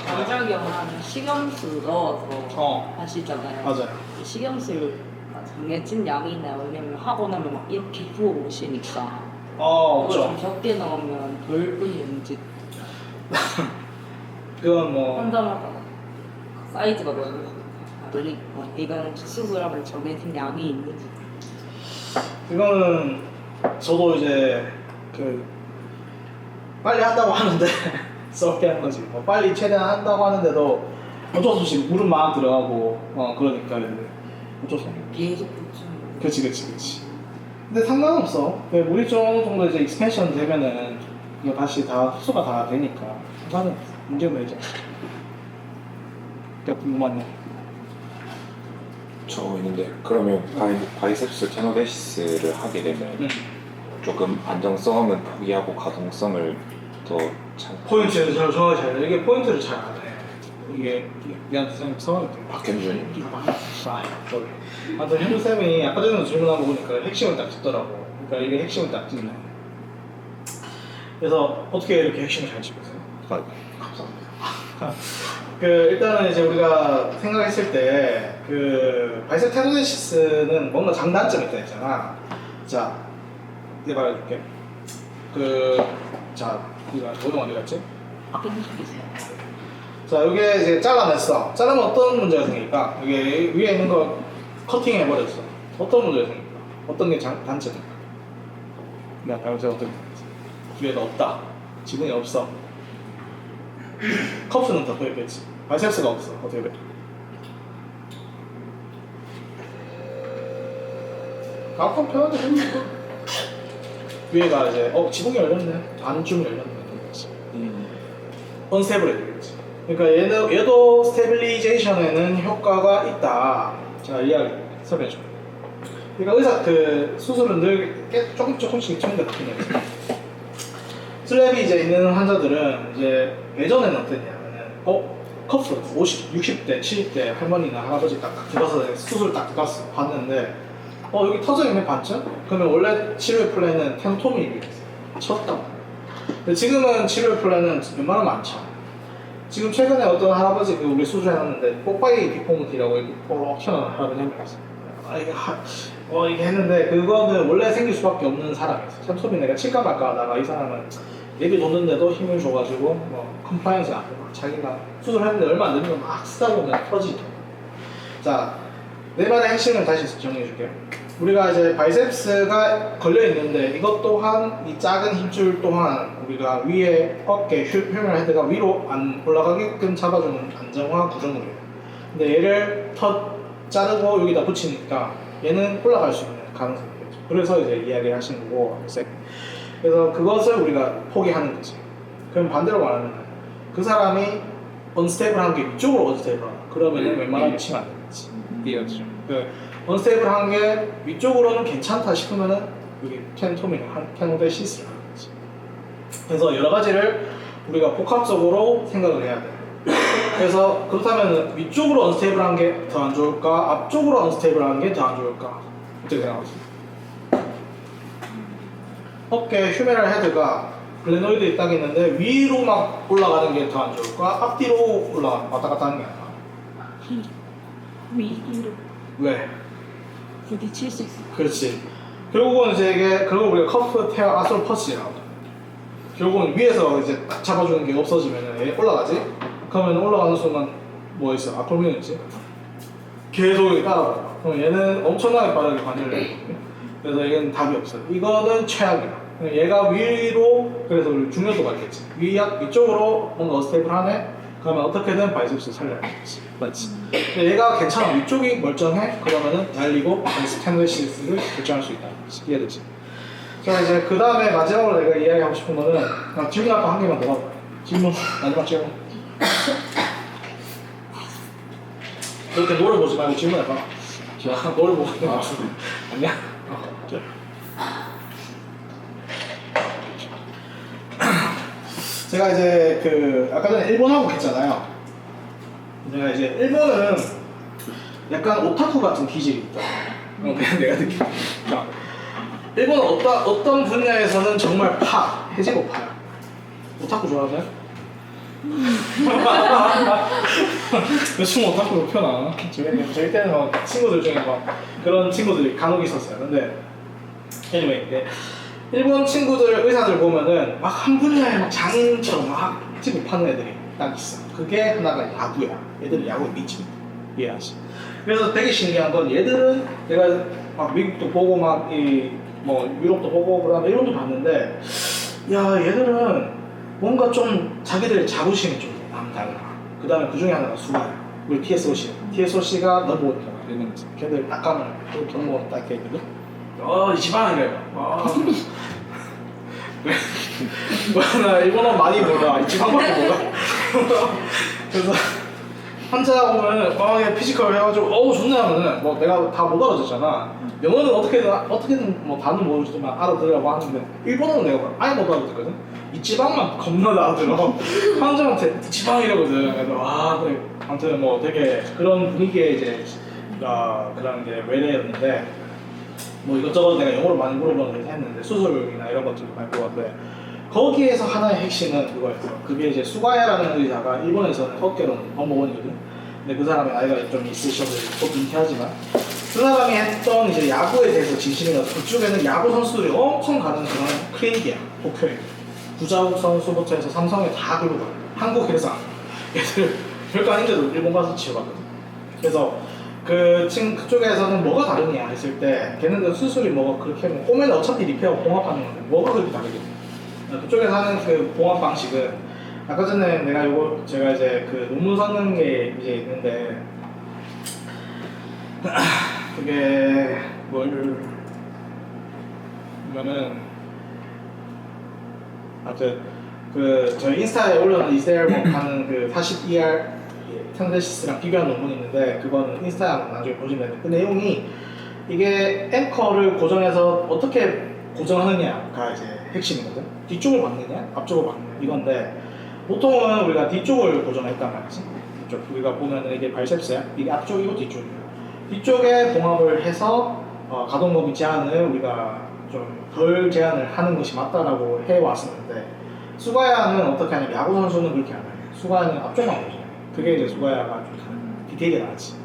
관절경화는 식염수 넣어서 하시잖아요.
맞아요.
식염수가 정해진 양이 나오려면 하고 나면 막 이렇게 부어 오시니까
없죠.
좀 적게 넣으면 덜 불리는지
그건
환자마다 사이즈가 너무 다르니까 이거는 수술하면 정해진 양이 있는지.
이거는 저도 이제 빨리 한다고 하는데 썩게 하는 거지. 빨리 최대한 한다고 하는데도 어쩔 수 없이 물은 막 들어가고 그러니까 어쩔 수 없네.
계속 붙여요.
그치. 근데 상관없어. 물이 좀 어느 정도 이제 익스펜션 되면은 이거 다시 다 흡수가 다 되니까 상관은 문제는 되죠. 그러니까 궁금하네.
저 있는데 그러면 바이셉스 테노데시스를 하게 되면 조금 안정성은 포기하고 가동성을 더 잘.
포인트를 잘 정확히 잘 이게 포인트를 잘 안 해. 이게 미안 선생님 성함이
박현준입니다.
아무튼 현주 쌤이 아까 전에 질문한 거 보니까 핵심을 딱 짚더라고. 그러니까 이게 핵심을 딱 짚네. 그래서 어떻게 이렇게 핵심을 잘 짚으세요? 감사합니다. 그 일단은 이제 우리가 생각했을 때 그 바이셉 테노데시스는 뭔가 장단점이 있다 했잖아. 자, 이제 말해줄게. 자, 우리가 노동 어디 갔지? 자, 이게 이제 잘라냈어. 자르면 어떤 문제가 생길까? 이게 위에 있는 거 커팅해버렸어. 어떤 문제가 생길까? 어떤 게 단점일까? 내가 발제 어떻게 생각했어? 위에가 없다. 지붕이 없어. 컵스는 더 있겠지. 바이셉스가 없어. 어떻게 돼? 아까 편하게 했는데 위에가 이제 지붕이 열렸네. 반쯤 열렸네. 언스테이블해 되겠지. 그러니까 얘도 스테빌리제이션에는 효과가 있다. 자, 이야기 설명해 줘. 그러니까 수술은 늘 조금씩 처음에 바뀌는 거죠. 슬랩이 이제 있는 환자들은 이제 예전에는 어땠냐면은 컵스 50, 60대, 70대 할머니나 할아버지 딱 들어서 수술 딱 들어갔어 봤는데 여기 터져 있는 반쯤? 그러면 원래 치료의 플랜은 텐토미를 쳤다. 근데 지금은 치료의 플랜은 웬만하면 안 쳐. 지금 최근에 어떤 할아버지 우리 수술해놨는데 뽀빠이 디포미티라고 이렇게 뽀록 튀어나온 할아버지 한 명 있어. 이게 했는데 그거는 원래 생길 수밖에 없는 사람이었어. 텐토미 내가 칠까 말까 하다가 이 사람은 예비 줬는데도 힘을 줘가지고 컴플라이언스 안 되고 자기가 수술했는데 얼마 안 되는 거 막 쓰다 보면 터지죠. 자, 네 말의 핵심을 다시 정리해줄게요. 우리가 이제 바이셉스가 걸려있는데 이것 또한 이 작은 힘줄 또한 우리가 위에 어깨 휴메럴 헤드가 위로 안 올라가게끔 잡아주는 안정화 구조물이에요. 근데 얘를 자르고 여기다 붙이니까 얘는 올라갈 수 있는 가능성이 있겠죠. 그래서 이제 이야기를 하시는 거고 그래서 그것을 우리가 포기하는 거지. 그럼 반대로 말하면 그 사람이 언스테이블한 게 이쪽으로 언스테이블하다. 그러면 웬만하면 치면 안 되겠지. 이해가죠? 언스테이블한 게 위쪽으로는 괜찮다 싶으면은 여기 테노데시스를 하는 거지. 그래서 여러 가지를 우리가 복합적으로 생각을 해야 돼. 그래서 그렇다면 위쪽으로 언스테이블한 게 더 안 좋을까? 앞쪽으로 언스테이블한 게 더 안 좋을까? 어떻게 생각하세요? 어깨 휴메럴 헤드가 글레노이드 딱 있는데 위로 막 올라가는 게 더 안 좋을까? 앞뒤로 왔다 갔다 하는 게 아니야.
위로
왜?
부딪힐 수 있어.
그렇지. 결국은 이제 그걸 우리가 커프 테어 아스로퍼시라고 하죠. 결국은 위에서 이제 딱 잡아주는 게 없어지면 얘 올라가지? 그러면 올라가는 순간 뭐 있어? 아크로미온 있지? 계속 여기 따라가요. 그럼 얘는 엄청나게 빠르게 관절을 해거든요. 그래서 얘는 답이 없어요. 이거는 최악이야. 얘가 위로, 그래서 우리 중요도가 있겠지. 위쪽으로 뭔가 어스테이블하네? 그러면 어떻게든 바이셉스 살려야겠지. 맞지? 얘가 괜찮아. 위쪽이 멀쩡해? 그러면은 날리고 바이셉스 테노데시스를 결정할 수 있다. 이해되지? 자, 이제 그 다음에 마지막으로 내가 이야기하고 싶은 거는 질문 아까 한 개만 더 가볼까요? 질문, 마지막 질문. 그렇게 노래 보지 말고 질문해봐. 야, 노래 보고 있는 거 아니야? 제가 이제 아까 전에 일본하고 했잖아요. 제가 이제 일본은 약간 오타쿠 같은 기질이 있다. 그냥 내가 느끼는. 일본은 어떤 분야에서는 정말 해지고 파야. 오타쿠 좋아하세요? 요즘 오타쿠로 표나. 저희 때는 막 친구들 중에 막 그런 친구들이 간혹 있었어요. 근데 anyway, 일본 친구들 의사들 보면은 막 한 분야에 막 장인처럼 막 집을 파는 애들이 딱 있어. 그게 하나가 야구야. 얘들은 야구에 미칩니다. 이해하지? 그래서 되게 신기한 건 얘들은 내가 막 미국도 보고 막 유럽도 보고 그다음에 일본도 봤는데 야 얘들은 뭔가 좀 자기들 자부심이 좀 남달라. 그다음에 그 중에 하나가 수가야. 우리 TSOC가 넘버원이잖아. 이런 거지. 걔들 딱 가면 넘버원 딱 이렇게 있거든. 이 집안 이래요. 나 일본어 많이 몰라. 이 집안밖에 몰라. 그래서 환자 오면 막 피지컬 해가지고 어우 좋네 하면은 뭐 내가 다 못 알아듣잖아. 영어는 어떻게든 뭐 다는 모르지만 알아들으려고 하는데 일본어는 내가 아예 못 알아듣거든. 이 지방만 겁나 알아들어. 환자한테 지방 이러거든. 그래서 와 그래. 아무튼 뭐 되게 그런 분위기에 이제 그런 게 외래였는데 뭐 이것저것 내가 영어로 많이 물어보는 걸 했는데 수술이나 이런 것들도 많이 물어봤는데 거기에서 하나의 핵심은 그거였어. 그게 이제 수가야라는 의사가 일본에서는 어깨로는 넘버원이거든. 근데 그 사람이 나이가 좀 있으셔서 곧 은퇴하지만 그 사람이 했던 이제 야구에 대해서 진심이라서 그쪽에는 야구 선수들이 엄청 가는 그런 크레이지야. 도쿄에 구자욱 선수부터 해서 삼성에 다 들고 가. 한국에서 얘들 별거 아닌데도 일본 가서 치러갔거든. 그래서 그쪽에서는 뭐가 다르냐 했을 때 걔네들 수술이 뭐가 그렇게 하면 오면 어차피 리페어 봉합하는 건데 뭐가 그렇게 다르겠냐. 그쪽에서 하는 그 봉합 방식은 아까 전에 제가 이제 그 논문 썼는 게 이제 있는데 그게 뭐냐면은 하여튼 그 저희 인스타에 올려놓은 이세얼목 하는 그 42R 텐데시스랑 비교한 논문이 있는데 그거는 인스타에 한번 나중에 보시면 돼요. 그 내용이 이게 앵커를 고정해서 어떻게 고정하느냐가 이제 핵심이거든. 뒤쪽을 박느냐 앞쪽을 박느냐 이건데 보통은 우리가 뒤쪽을 고정했단 말이지. 뒤쪽 우리가 보면은 이게 바이셉스야. 이게 앞쪽이고 뒤쪽이고 뒤쪽에 봉합을 해서 가동범위 제한을 우리가 좀 덜 제한을 하는 것이 맞다라고 해왔었는데 수가야는 어떻게 하냐면 야구 선수는 그렇게 안 해요. 수가야는 앞쪽만 보죠. 그게 이제 수가야가 좀 다른 디테일이 나지.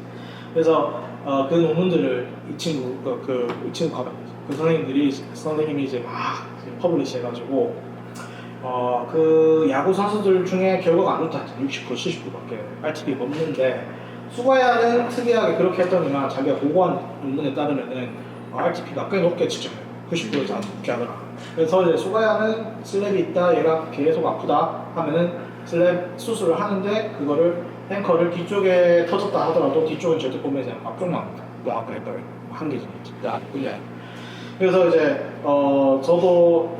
그래서 그 논문들을 이 친구 그 선생님이 이제 막 퍼블리시 해가지고 그 야구 선수들 중에 결과가 안 좋다. 60% 70%밖에 RTP 넘는데 수가야는 특이하게 그렇게 했더니만 자기가 보고한 논문에 따르면은 RTP가 꽤 높게 측정해요. 90% 이상 높게 하더라. 그래서 이제 수가야는 슬랩이 있다. 얘가 계속 아프다 하면은 슬랩 수술을 하는데 그거를 앵커를 뒤쪽에 터졌다 하더라도 뒤쪽은 절대 보면서 앞쪽만 뭐 아까 했던 한 개지. 그래서 이제 저도